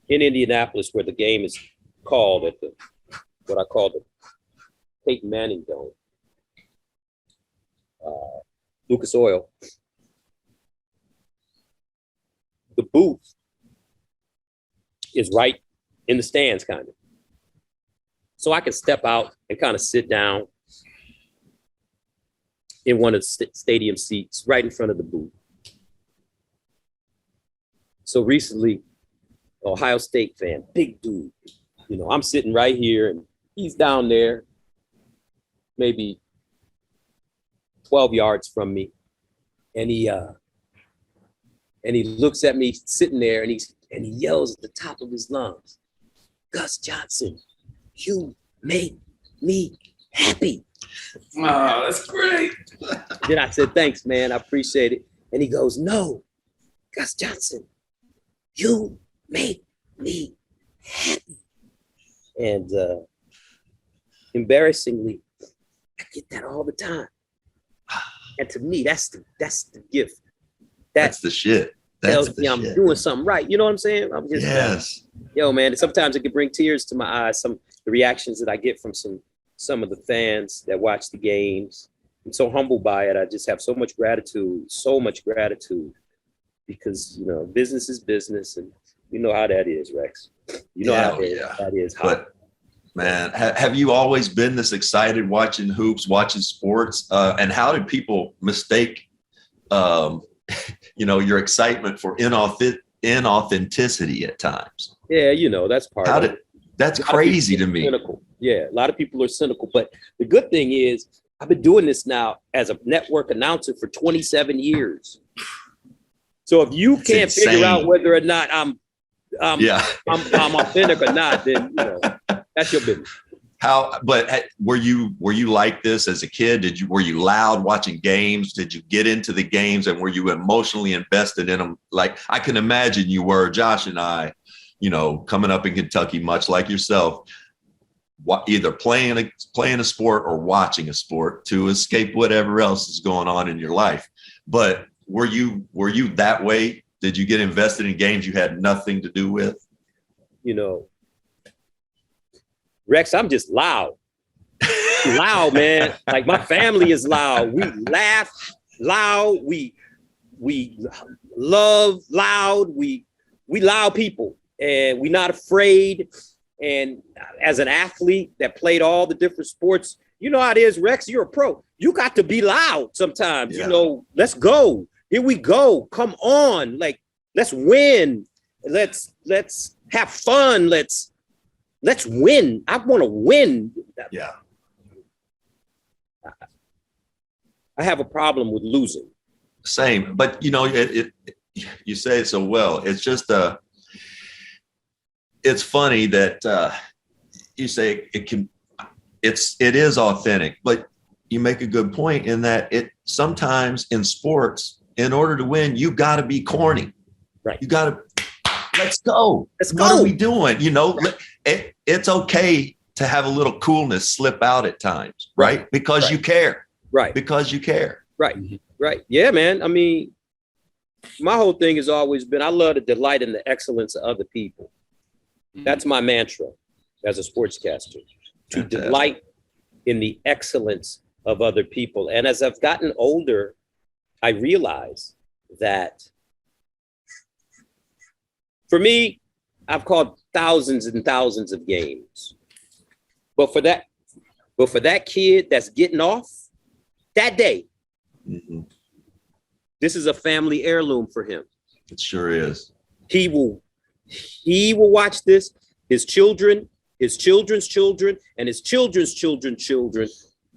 in Indianapolis, where the game is called at what I call the Peyton Manning Dome, Lucas Oil, the booth is right in the stands, kind of. So I can step out and kind of sit down in one of the stadium seats right in front of the booth. So recently, Ohio State fan, big dude, you know, I'm sitting right here and he's down there, maybe 12 yards from me. And he looks at me sitting there and he yells at the top of his lungs, Gus Johnson, you make me happy. Oh, that's great. Then I said, thanks, man. I appreciate it. And he goes, no, Gus Johnson, you make me happy. And embarrassingly, I get that all the time. And to me, that's the gift. That's the shit. Tells me I'm doing something right. You know what I'm saying? I'm just, yes. Yo, man, sometimes it can bring tears to my eyes. The reactions that I get from some of the fans that watch the games. I'm so humbled by it. I just have so much gratitude because, business is business, and you know how that is, Rex. You know how that is. But man, have you always been this excited watching hoops, watching sports? And how did people mistake, your excitement for inauthenticity at times? Yeah, that's part of it. That's crazy to me. Cynical. Yeah, a lot of people are cynical. But the good thing is, I've been doing this now as a network announcer for 27 years. So if you can't figure out whether or not I'm authentic or not, then that's your business. But were you like this as a kid? Were you loud watching games? Did you get into the games, and were you emotionally invested in them? Like I can imagine you were. Josh and I, coming up in Kentucky, much like yourself, either playing a sport or watching a sport to escape whatever else is going on in your life. But were you that way? Did you get invested in games you had nothing to do with? Rex, I'm just loud. Loud, man. Like my family is loud. We laugh loud. We love loud. We loud people, and we're not afraid. And as an athlete that played all the different sports, you know how it is, Rex. You're a pro. You got to be loud sometimes. Yeah. Let's go. Here we go. Come on. Like, let's win. Let's have fun. Let's win. I want to win. Yeah. I have a problem with losing. Same, but you say it so well. It's just it's funny that you say it is authentic, but you make a good point in that it sometimes in sports, in order to win, you got to be corny. Right. You got to let's go. Let's what go. are we doing? It's okay to have a little coolness slip out at times, right? Because you care. Right. Because you care. Right. Right. Yeah, man. I mean, my whole thing has always been, I love to delight in the excellence of other people. That's my mantra as a sportscaster, to delight in the excellence of other people. And as I've gotten older, I realize that for me, I've called thousands and thousands of games. But for that kid that's getting off that day, this is a family heirloom for him. It sure is. He will watch this. His children, his children's children, and his children's children's children.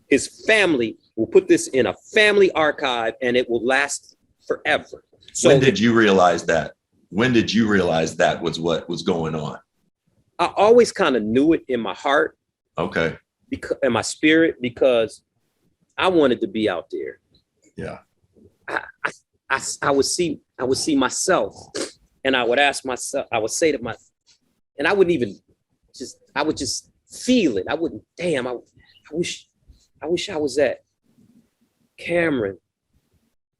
His family will put this in a family archive, and it will last forever. So when did you realize that? When did you realize that was what was going on? I always kind of knew it in my heart. Okay. In my spirit, because I wanted to be out there. Yeah. I would see myself, and I would ask myself, I would say to myself, and I wouldn't even I would just feel it. I wouldn't, damn, I wish I was at Cameron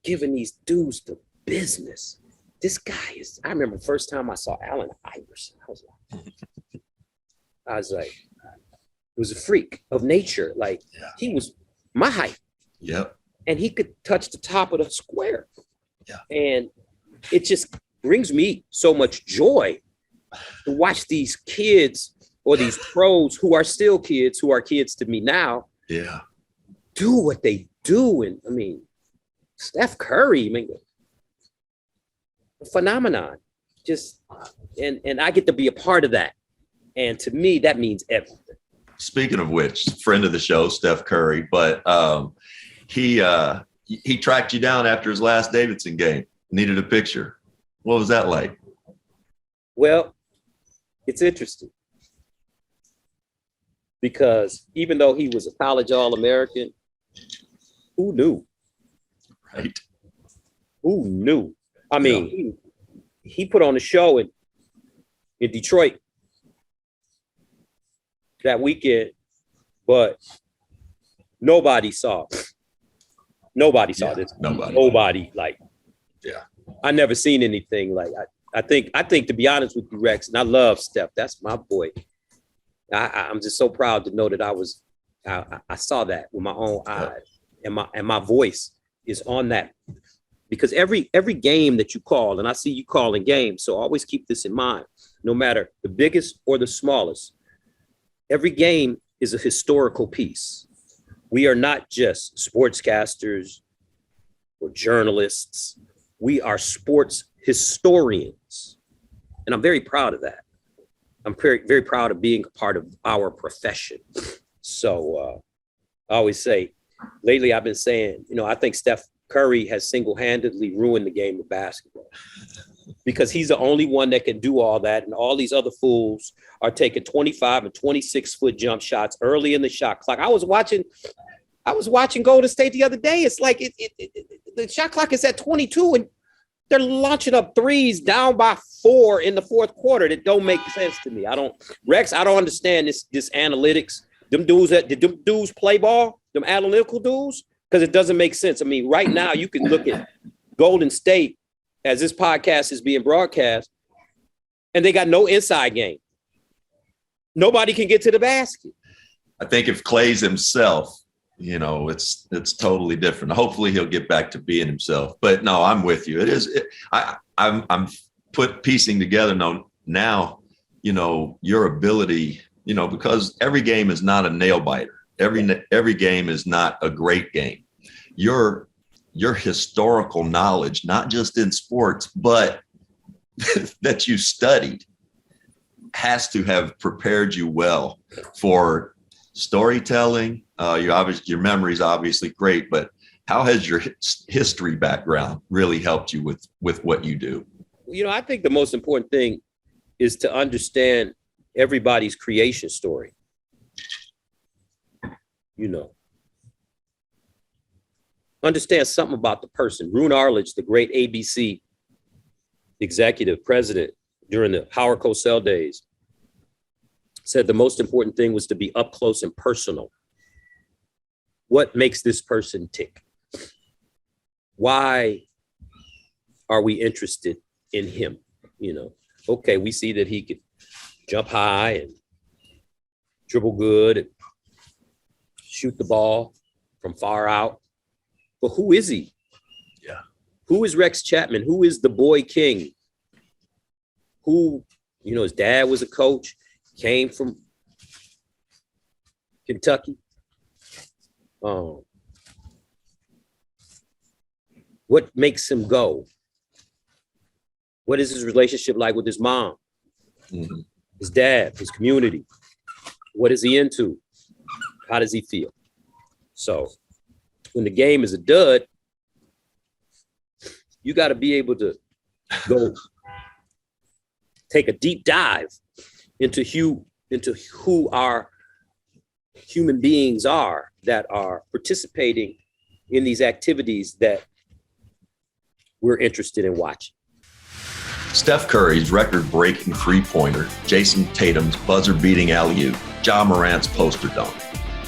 giving these dudes the business. This guy is, I remember the first time I saw Allen Iverson, I was like, it was a freak of nature. Like, he was my height. Yep. And he could touch the top of the square. Yeah. And it just brings me so much joy to watch these kids or these pros who are still kids, who are kids to me now, do what they do. And I mean, Steph Curry, I mean, a phenomenon. Just and I get to be a part of that. And to me, that means everything. Speaking of which, friend of the show, Steph Curry, but he tracked you down after his last Davidson game, needed a picture. What was that like? Well, it's interesting because even though he was a college All-American, who knew? Right. Who knew? I mean, he put on a show in Detroit that weekend, but nobody saw this. Nobody. Like, I never seen anything like. I think to be honest with you, Rex, and I love Steph. That's my boy. I'm just so proud to know that I saw that with my own eyes, and my voice is on that because every game that you call, and I see you calling games, so always keep this in mind, no matter the biggest or the smallest, every game is a historical piece. We are not just sportscasters or journalists. We are sports historians. And I'm very proud of that. I'm very, very proud of being a part of our profession. So I always say, lately I've been saying, I think Steph Curry has single-handedly ruined the game of basketball because he's the only one that can do all that. And all these other fools are taking 25 and 26-foot jump shots early in the shot clock. I was watching Golden State the other day. It's like the shot clock is at 22 and they're launching up threes down by 4 in the fourth quarter. That don't make sense to me. I don't understand this analytics. Did them dudes play ball? Them analytical dudes? Because it doesn't make sense. I mean, right now you can look at Golden State as this podcast is being broadcast, and they got no inside game. Nobody can get to the basket. I think if Clay's himself, it's totally different. Hopefully he'll get back to being himself. But no, I'm with you. I'm piecing together now, your ability, because every game is not a nail biter. Every game is not a great game. Your historical knowledge, not just in sports, but that you studied, has to have prepared you well for storytelling. Your memory is obviously great, but how has your history background really helped you with what you do? I think the most important thing is to understand everybody's creation story. Understand something about the person. Roone Arledge, the great ABC executive president during the Howard Cosell days, said the most important thing was to be up close and personal. What makes this person tick? Why are we interested in him? Okay, we see that he could jump high and dribble good and shoot the ball from far out. But who is he? Yeah. Who is Rex Chapman? Who is the boy king? Who, his dad was a coach, came from Kentucky. What makes him go? What is his relationship like with his mom? Mm-hmm. His dad, his community? What is he into? How does he feel? So when the game is a dud, you got to be able to go take a deep dive into who our human beings are that are participating in these activities that we're interested in watching. Steph Curry's record-breaking three-pointer, Jason Tatum's buzzer-beating alley-oop, Ja Morant's poster dunk.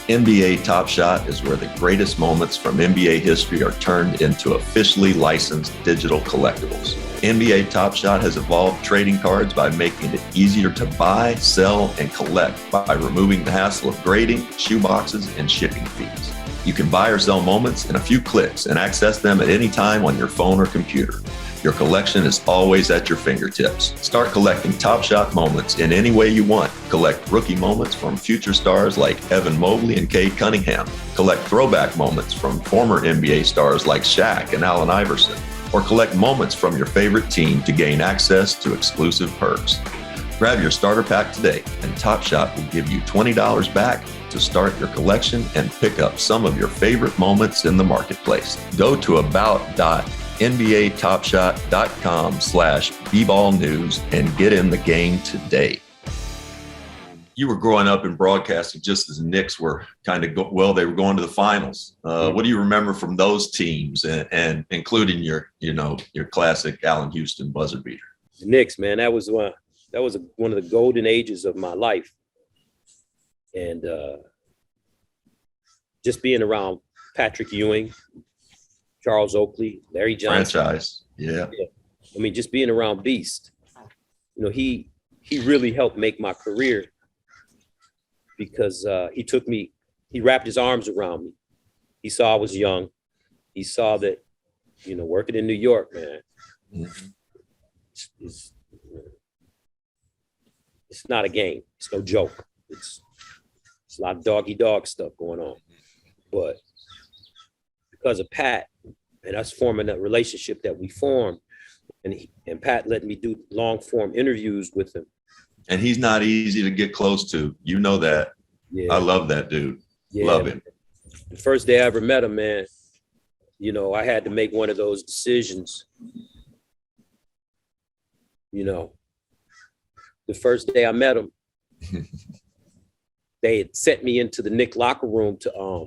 NBA Top Shot is where the greatest moments from NBA history are turned into officially licensed digital collectibles. NBA Top Shot has evolved trading cards by making it easier to buy, sell, and collect by removing the hassle of grading, shoe boxes, and shipping fees. You can buy or sell moments in a few clicks and access them at any time on your phone or computer. Your collection is always at your fingertips. Start collecting Top Shot moments in any way you want. Collect rookie moments from future stars like Evan Mobley and Cade Cunningham. Collect throwback moments from former NBA stars like Shaq and Allen Iverson. Or collect moments from your favorite team to gain access to exclusive perks. Grab your starter pack today, and Top Shot will give you $20 back to start your collection and pick up some of your favorite moments in the marketplace. Go to about.nbatopshot.com/bballnews and get in the game today. You were growing up in broadcasting just as the Knicks were kind of, they were going to the finals. What do you remember from those teams and including your classic Allen Houston buzzer beater? The Knicks, man, that was one of the golden ages of my life. And just being around Patrick Ewing, Charles Oakley, Larry Johnson. Franchise, yeah. I mean, just being around Beast. He really helped make my career because he wrapped his arms around me. He saw I was young. He saw that you know, working in New York, man, it's not a game. It's no joke. It's a lot of dog stuff going on. But because of Pat and us forming that relationship that we formed, and Pat let me do long form interviews with him. And he's not easy to get close to. You know that. Yeah. I love that dude. Yeah, love him. The first day I ever met him, man, you know, I had to make one of those decisions. You know, the first day I met him, they had sent me into the Knicks locker room to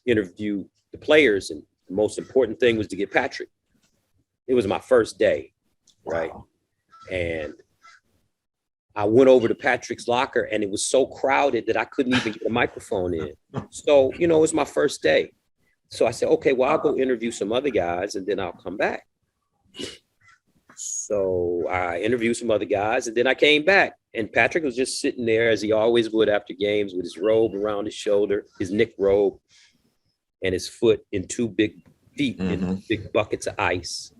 interview the players. And the most important thing was to get Patrick. It was my first day, right? Wow. And I went over to Patrick's locker and it was so crowded that I couldn't even get a microphone in. So, you know, it was my first day. So I said, okay, well, I'll go interview some other guys and then I'll come back. So I interviewed some other guys and then I came back and Patrick was just sitting there as he always would after games with his robe around his shoulder, his Knicks robe, and his foot in two big feet in big buckets of ice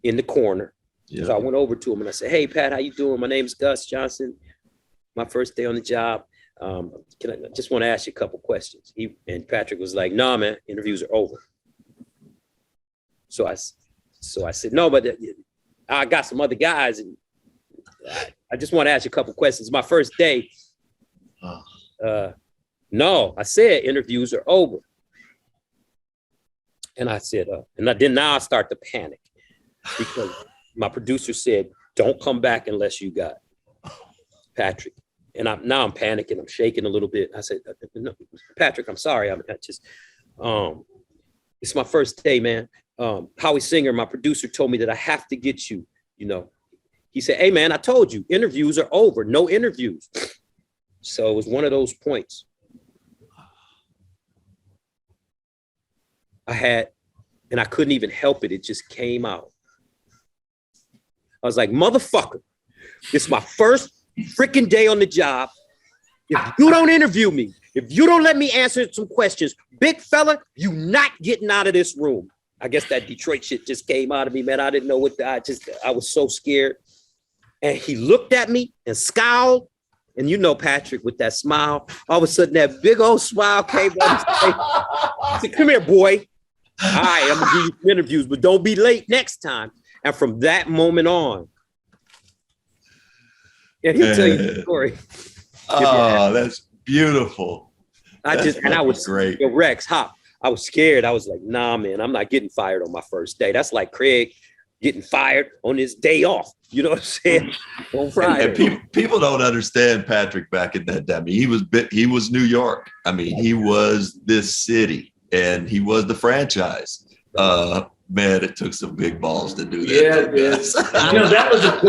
in the corner. Yeah. So I went over to him and I said, hey, Pat, how you doing? My name's Gus Johnson. My first day on the job. I just want to ask you a couple questions. And Patrick was like, nah, man, interviews are over. So I said, no, but I got some other guys and I just want to ask you a couple questions. My first day. No, I said interviews are over. And I said, now I start to panic because my producer said, don't come back unless you got Patrick. And now I'm panicking. I'm shaking a little bit. I said, no, Patrick, I'm sorry. It's my first day, man. Howie Singer, my producer, told me that I have to get you, you know. He said, hey, man, I told you, interviews are over. No interviews. So it was one of those points. And I couldn't even help it. It just came out. I was like, motherfucker, it's my first freaking day on the job. If you don't interview me, if you don't let me answer some questions, big fella, you not getting out of this room. I guess that Detroit shit just came out of me, man. I didn't know what I was so scared. And he looked at me and scowled. And you know Patrick with that smile. All of a sudden, that big old smile came on his face. I said, come here, boy. All right, I'm gonna give you some interviews, but don't be late next time. And from that moment on, and he'll tell you the story. Oh, that's beautiful. I was great. Rex, Hop, I was scared. I was like, nah, man, I'm not getting fired on my first day. That's like Craig getting fired on his day off. You know what I'm saying? On Friday. And people don't understand Patrick back in that day. I mean, he was New York. I mean, he was this city and he was the franchise. Man, it took some big balls to do that. Yeah, you know, that was a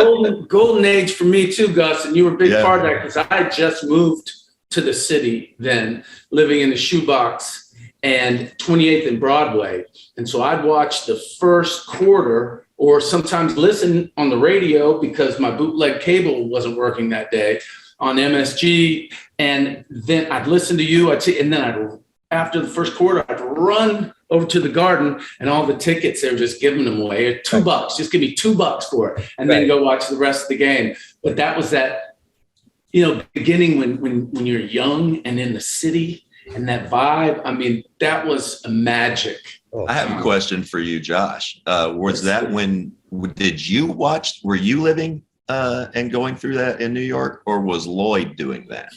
golden age for me too, Gus. And you were a big part of that because I just moved to the city then, living in the shoebox and 28th and Broadway. And so I'd watch the first quarter or sometimes listen on the radio because my bootleg cable wasn't working that day on MSG. And then I'd listen to you. After the first quarter, I'd run over to the Garden and all the tickets, they were just giving them away. $2, just give me $2 for it. And then go watch the rest of the game. But that was that, you know, beginning when you're young and in the city and that vibe. I mean, that was a magic. I have a question for you, Josh. Was that were you living and going through that in New York, or was Lloyd doing that?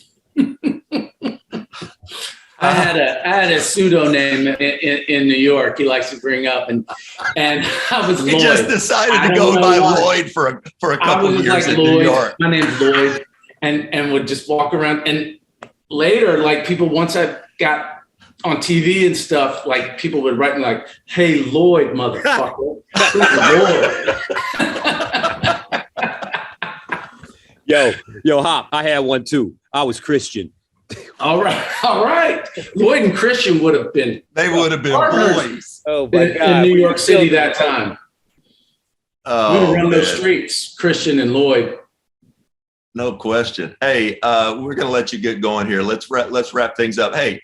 I had a pseudonym in New York. He likes to bring up, and I was Lloyd. He just decided to go by Lloyd for a couple of years in New York. My name's Lloyd, and would just walk around. And later, like people, once I got on TV and stuff, like people would write me like, "Hey Lloyd, motherfucker." Lloyd. Yo, Hop, I had one too. I was Christian. All right. Lloyd and Christian would have been. They would have been boys. Oh my God! In New York City that time. We were around those streets, Christian and Lloyd. No question. Hey, we're gonna let you get going here. Let's wrap things up. Hey,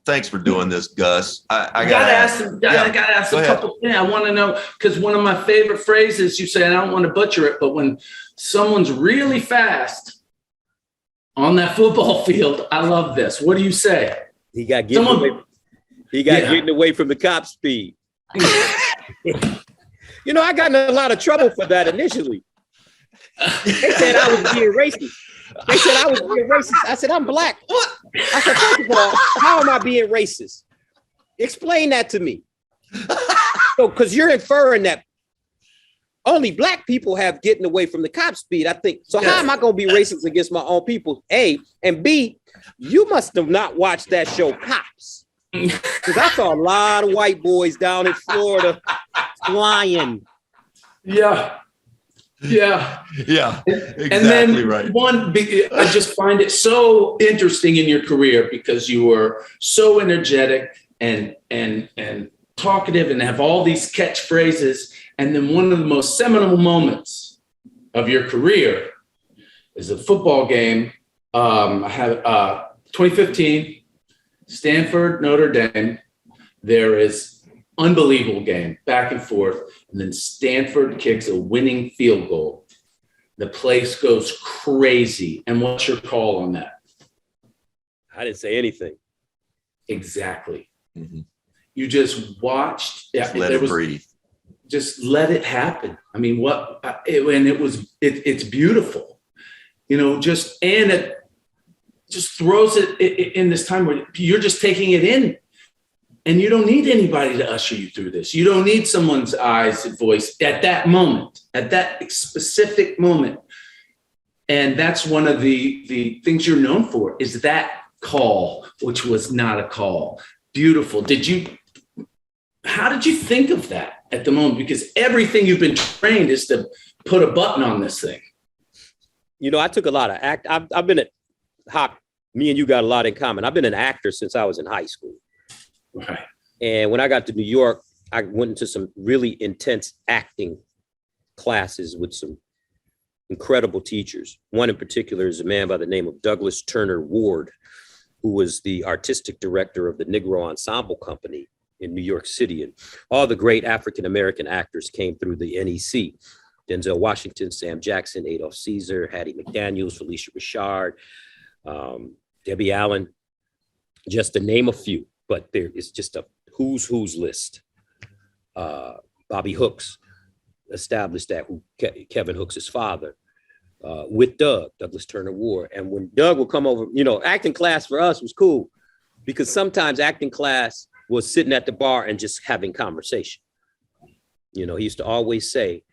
Thanks for doing this, Gus. I gotta ask him. I gotta ask a couple things. I want to know, because one of my favorite phrases you say, and I don't want to butcher it, but when someone's really fast on that football field, I love this. What do you say? He got getting away from the cop speed. You know, I got in a lot of trouble for that initially. They said I was being racist. I said, I'm black. What? I said, first of all, how am I being racist? Explain that to me. So, because you're inferring that only black people have getting away from the cop speed, I think. So how am I going to be racist against my own people? A, and B, you must have not watched that show Cops. Because I saw a lot of white boys down in Florida flying. Yeah. Exactly. And then right. I just find it so interesting in your career because you were so energetic and talkative and have all these catchphrases. And then one of the most seminal moments of your career is a football game. I had 2015, Stanford, Notre Dame. There is unbelievable game, back and forth. And then Stanford kicks a winning field goal. The place goes crazy. And what's your call on that? I didn't say anything. Exactly. Mm-hmm. You just watched. Just let it breathe. Just let it happen. I mean, it's beautiful. You know, and it just throws it in this time where you're just taking it in. And you don't need anybody to usher you through this. You don't need someone's eyes and voice at that moment, at that specific moment. And that's one of the things you're known for is that call, which was not a call. Beautiful. How did you think of that at the moment? Because everything you've been trained is to put a button on this thing. You know, I took a lot of I've been at Hop. Me and you got a lot in common. I've been an actor since I was in high school. Right. And when I got to New York, I went into some really intense acting classes with some incredible teachers. One in particular is a man by the name of Douglas Turner Ward, who was the artistic director of the Negro Ensemble Company in New York City. And all the great African-American actors came through the NEC. Denzel Washington, Sam Jackson, Adolph Caesar, Hattie McDaniels, Felicia Rashad, Debbie Allen, just to name a few. But there is just a who's list. Bobby Hooks established that, Kevin Hooks' father, with Douglas Turner Ward. And when Doug would come over, you know, acting class for us was cool because sometimes acting class was sitting at the bar and just having conversation. You know, he used to always say,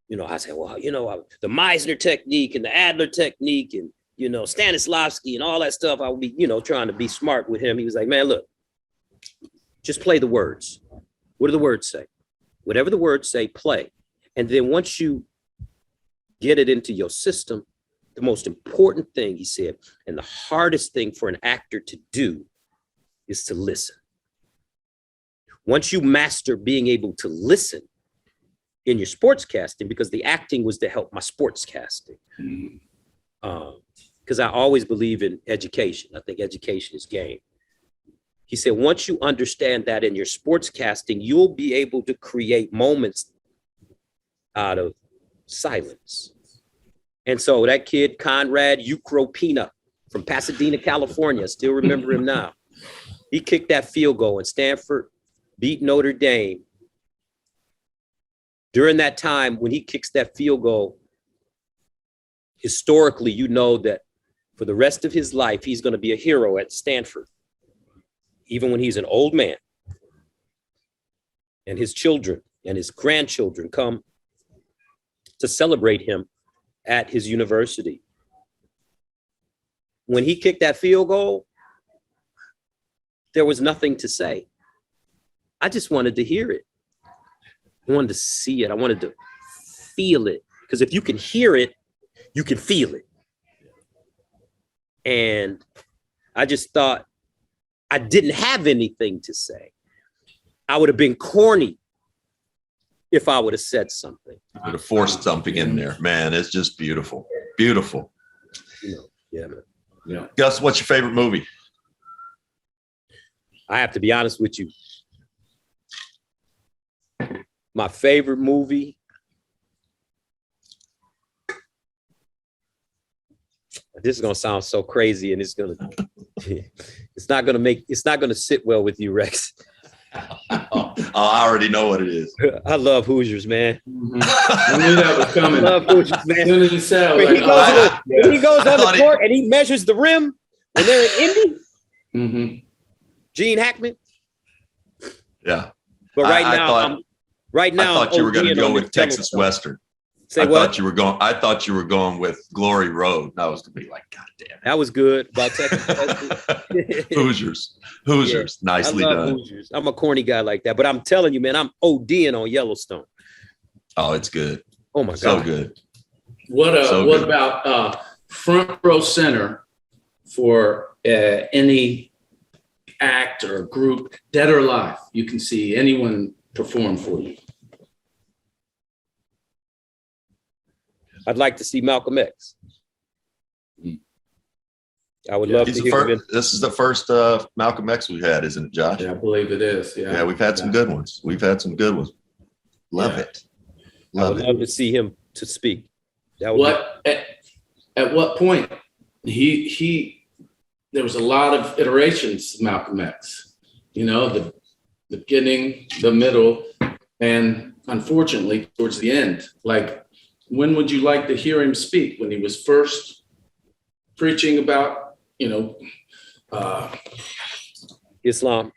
you know, I said, well, you know, the Meisner technique and the Adler technique and, you know, Stanislavski and all that stuff. I would be, you know, trying to be smart with him. He was like, man, look, just play the words. What do the words say? Whatever the words say, play. And then once you get it into your system, the most important thing, he said, and the hardest thing for an actor to do is to listen. Once you master being able to listen in your sports casting, because the acting was to help my sports casting. Because I always believe in education. I think education is game. He said, once you understand that in your sports casting, you'll be able to create moments out of silence. And so that kid, Conrad Ukropina from Pasadena, California, I still remember him now. He kicked that field goal and Stanford beat Notre Dame. During that time, when he kicks that field goal, historically, you know that for the rest of his life, he's going to be a hero at Stanford, even when he's an old man. And his children and his grandchildren come to celebrate him at his university. When he kicked that field goal, there was nothing to say. I just wanted to hear it. I wanted to see it. I wanted to feel it. Because if you can hear it, you can feel it. And I just thought I didn't have anything to say. I would have been corny if I would have said something. You would have forced something in there. Man, it's just beautiful. Beautiful. You know, yeah, man. Yeah. Gus, what's your favorite movie? I have to be honest with you. My favorite movie. This is gonna sound so crazy, and it's not gonna sit well with you, Rex. I already know what it is. I love Hoosiers, man. Mm-hmm. I knew that was coming. I love Hoosiers, man. As soon as you said, When he goes on the court and he measures the rim when they're in Indy. Mm-hmm. Gene Hackman. Yeah. But I thought you were going to go with Texas Western. Say what? I thought you were going with Glory Road. I was going to be like, God damn it. That was good about Texas Western. Hoosiers. Yeah, nicely done. Hoosiers. I'm a corny guy like that, but I'm telling you, man, I'm ODing on Yellowstone. Oh, it's good. Oh my God. So good. What about front row center for any act or group, dead or alive? You can see anyone perform for you. I'd like to see Malcolm X. I would love to hear him. This is the first Malcolm X we've had, isn't it, Josh? Yeah, I believe it is. Yeah, we've had some good ones. Love it. I would love to see him to speak. At what point there was a lot of iterations of Malcolm X, the beginning, the middle, and unfortunately towards the end. Like, when would you like to hear him speak? When he was first preaching about, Islam,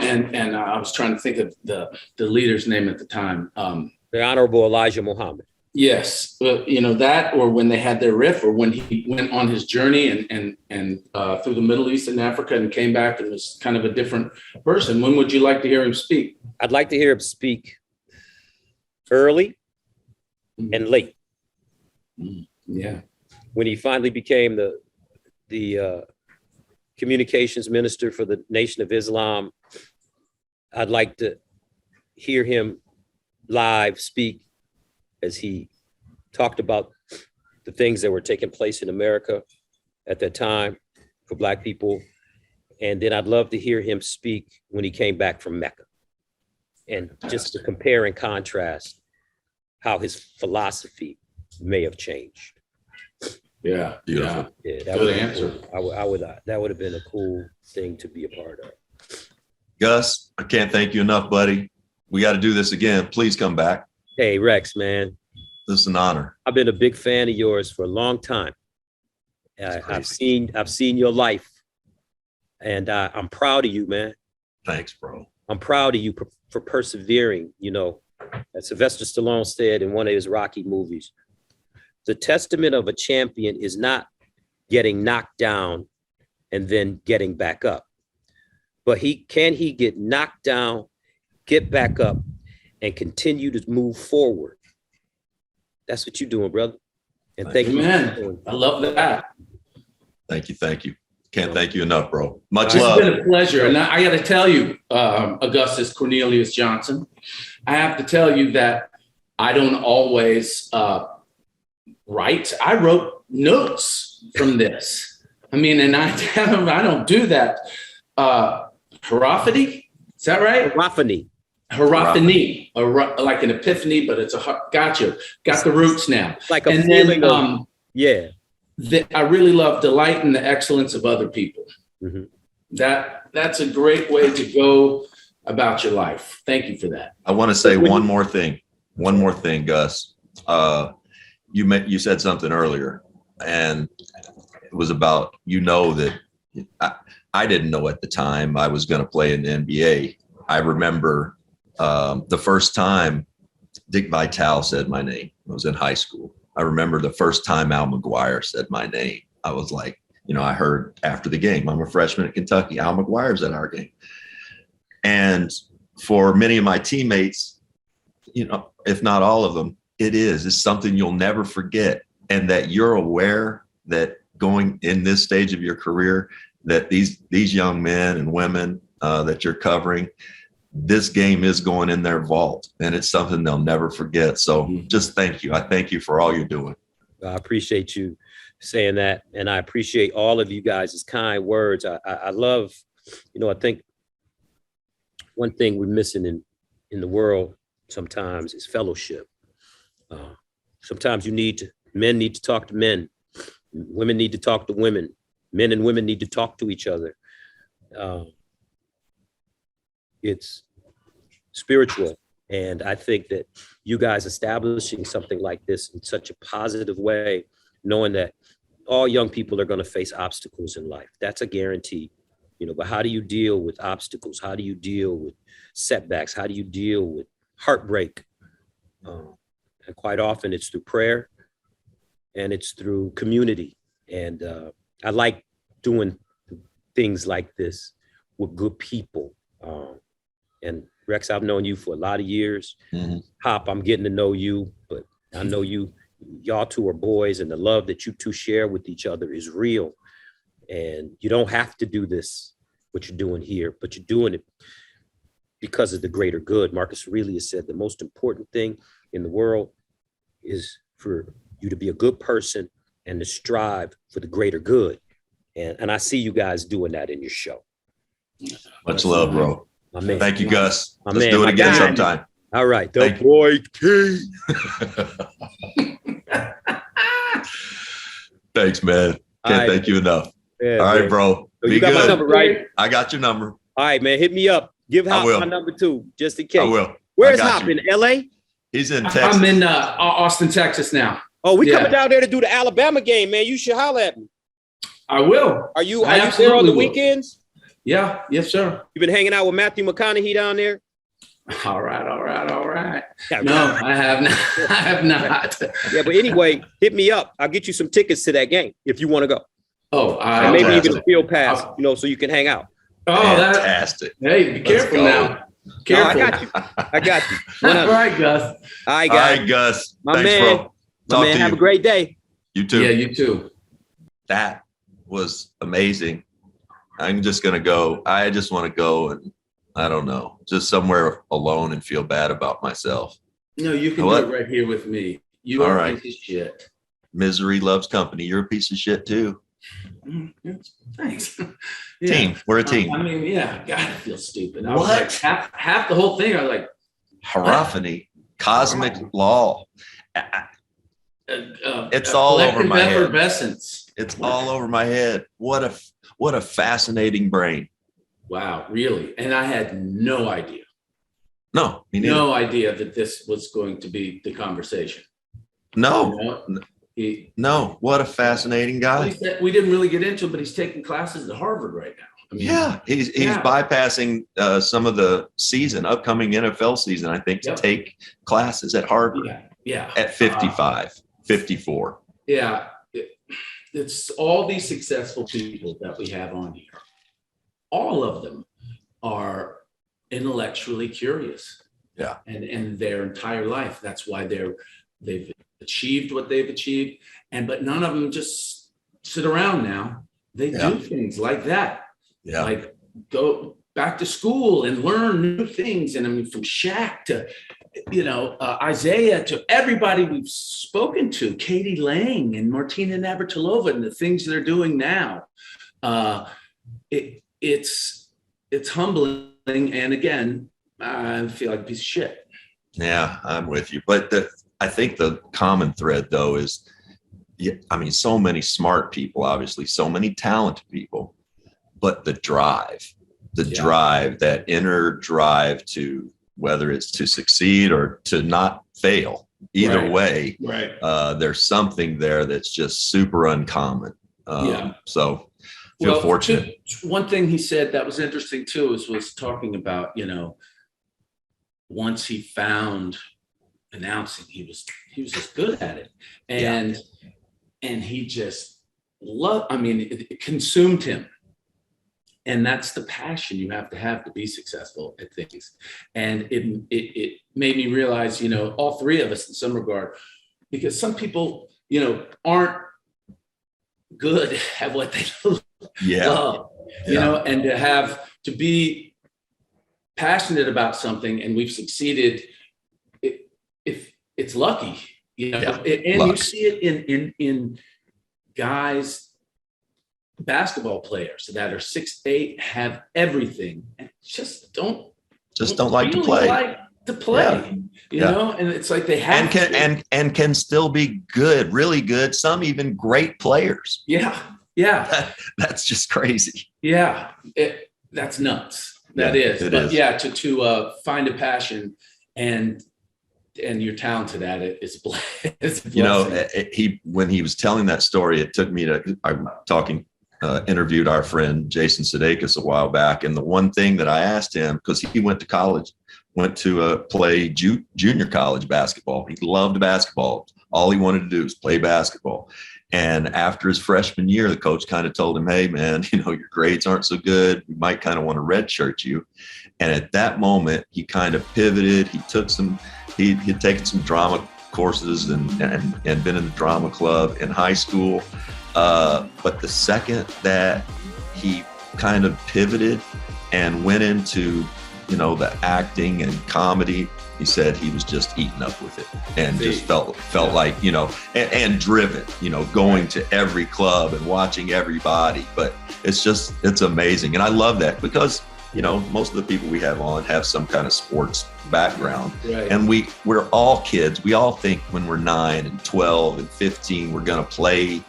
and I was trying to think of the leader's name at the time. The Honorable Elijah Muhammad. Yes, that, or when they had their riff, or when he went on his journey and through the Middle East and Africa and came back and was kind of a different person. When would you like to hear him speak? I'd like to hear him speak early and late. Yeah. When he finally became the communications minister for the Nation of Islam, I'd like to hear him live speak as he talked about the things that were taking place in America at that time for Black people. And then I'd love to hear him speak when he came back from Mecca, and just to compare and contrast how his philosophy may have changed. Yeah. Beautiful. Yeah, that good answer. That would have been a cool thing to be a part of. Gus, I can't thank you enough, buddy. We got to do this again. Please come back. Hey, Rex, man. This is an honor. I've been a big fan of yours for a long time. I've seen your life, and I'm proud of you, man. Thanks, bro. I'm proud of you for persevering. As Sylvester Stallone said in one of his Rocky movies, the testament of a champion is not getting knocked down and then getting back up, but can he get knocked down, get back up, and continue to move forward? That's what you're doing, brother. And thank you. Amen. I love that. Thank you. Can't thank you enough, bro. Much It's love. been a pleasure. And I got to tell you, Augustus Cornelius Johnson, I have to tell you that I don't always write. I wrote notes from this. I mean, and I don't do that. Hierophany, is that right? Hierophany, like an epiphany, but it's gotcha. Got the roots now. Like a feeling of, yeah. I really love delight in the excellence of other people. Mm-hmm. That's a great way to go about your life. Thank you for that. I want to say one more thing, Gus. You said something earlier, and it was about, that I didn't know at the time I was going to play in the NBA. I remember the first time Dick Vitale said my name. I was in high school. I remember the first time Al McGuire said my name. I was like, I heard after the game, I'm a freshman at Kentucky. Al McGuire's at our game. And for many of my teammates, if not all of them, it's something you'll never forget. And that you're aware that going in this stage of your career, that these young men and women that you're covering, this game is going in their vault, and it's something they'll never forget. So just thank you. I thank you for all you're doing. I appreciate you saying that. And I appreciate all of you guys' kind words. I love I think one thing we're missing in the world sometimes is fellowship. Sometimes men need to talk to men, women need to talk to women, men and women need to talk to each other. It's spiritual. And I think that you guys establishing something like this in such a positive way, knowing that all young people are going to face obstacles in life, that's a guarantee. But how do you deal with obstacles? How do you deal with setbacks? How do you deal with heartbreak? And quite often it's through prayer and it's through community. And I like doing things like this with good people. And Rex, I've known you for a lot of years. Mm-hmm. Hop, I'm getting to know you, but I know y'all two are boys, and the love that you two share with each other is real. And you don't have to do this, what you're doing here, but you're doing it because of the greater good. Marcus Aurelius said the most important thing in the world is for you to be a good person and to strive for the greater good. And I see you guys doing that in your show. Much love, bro. Thank you, Gus. Let's do it again sometime. All right. The boy king. Thanks, man. Can't thank you enough. Yeah, all right, bro. So you got my number, right? I got your number. All right, man. Hit me up. Give Hop my number too, just in case. I will. Where's Hop? In LA? He's in Texas. I'm in Austin, Texas now. Oh, we coming down there to do the Alabama game, man. You should holler at me. I will. Are you there on the weekends? Yeah. Yes, sir. You been hanging out with Matthew McConaughey down there? All right. No, I have not. I have not. Yeah, but anyway, hit me up. I'll get you some tickets to that game if you want to go. Oh, and maybe even a field pass, so you can hang out. Oh, fantastic. Hey, be careful now. Careful. No, I got you. All right, Gus. All right, Gus. My Thanks, man. bro. My man, have a great day. You too. Yeah, you too. That was amazing. I'm just going to go. I just want to go and I don't know, just somewhere alone and feel bad about myself. No, you can do it right here with me. You are a piece of shit. Misery loves company. You're a piece of shit too. Thanks. Team. We're a team. I mean, yeah, God, I feel stupid. I was like, half the whole thing, I was like, hierophany, cosmic law. It's all over my head. It's all over my head. What a fascinating brain. Wow, really? And I had no idea. No, me neither. No idea that this was going to be the conversation. No. No, what a fascinating guy. We didn't really get into it, but he's taking classes at Harvard right now. I mean, he's bypassing some of the upcoming NFL season, I think, to take classes at Harvard. Yeah. At 55, 54. Yeah. It's all these successful people that we have on here. All of them are intellectually curious. Yeah. And their entire life. That's why they've achieved what they've achieved. But none of them just sit around now. They do things like that. Yeah. Like go back to school and learn new things. And I mean, from Shaq to, Isiah to everybody we've spoken to, Katie Lang and Martina Navratilova and the things they're doing now. It's humbling. And again, I feel like a piece of shit. Yeah, I'm with you. But I think the common thread, though, is, so many smart people, obviously, so many talented people, but the drive, that inner drive to, whether it's to succeed or to not fail, either way, there's something there that's just super uncommon. So feel fortunate. One thing he said that was interesting too was talking about, once he found announcing, he was just good at it. And he just it consumed him. And that's the passion you have to be successful at things. And it made me realize, all three of us in some regard, because some people, aren't good at what they love, and to be passionate about something, and we've succeeded. If it's lucky, and luck. You see it in guys basketball players that are 6'8", have everything, and just don't like to really play. Yeah. You know, and it's like they have and can still be good, really good. Some even great players. Yeah. That's just crazy. Yeah, that's nuts. That is. To find a passion and you're talented at it is blessing. You know, when he was telling that story, it took me to interviewed our friend Jason Sudeikis a while back, and the one thing that I asked him, because he went to play junior college basketball. He loved basketball. All he wanted to do was play basketball. And after his freshman year, the coach kind of told him, "Hey, man, you know, your grades aren't so good. We might kind of want to redshirt you." And at that moment, he kind of pivoted. He took he'd taken some drama courses and been in the drama club in high school. But the second that he kind of pivoted and went into, you know, the acting and comedy, he said he was just eaten up with it and just felt like, you know, and driven, you know, going to every club and watching everybody. But it's amazing. And I love that because, you know, most of the people we have on have some kind of sports background. Right. And we're all kids. We all think when we're 9 and 12 and 15, we're going to play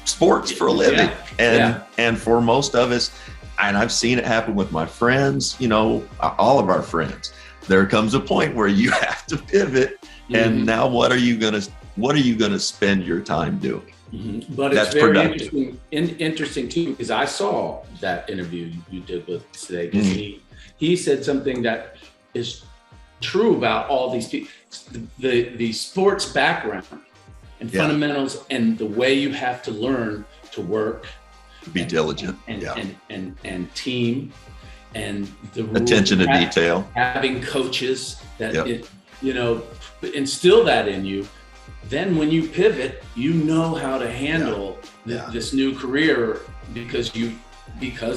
sports for a living. And for most of us, and I've seen it happen with my friends, you know, all of our friends, there comes a point where you have to pivot. Mm-hmm. And now what are you going to spend your time doing? Mm-hmm. But it's very interesting too, because I saw that interview you did with today, because he said something that is true about all these people, the sports background and fundamentals and the way you have to learn to work, be diligent and team and the attention to detail, having coaches that instill that in you. Then when you pivot, you know how to handle this new career because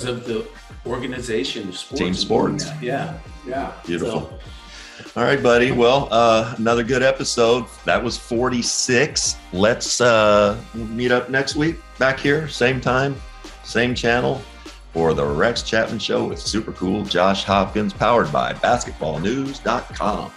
of the organization of sports. Team sports. Yeah. Beautiful. So, all right, buddy. Well, another good episode. That was 46. Let's meet up next week back here, same time, same channel, for the Rex Chapman Show with super cool Josh Hopkins, powered by basketballnews.com.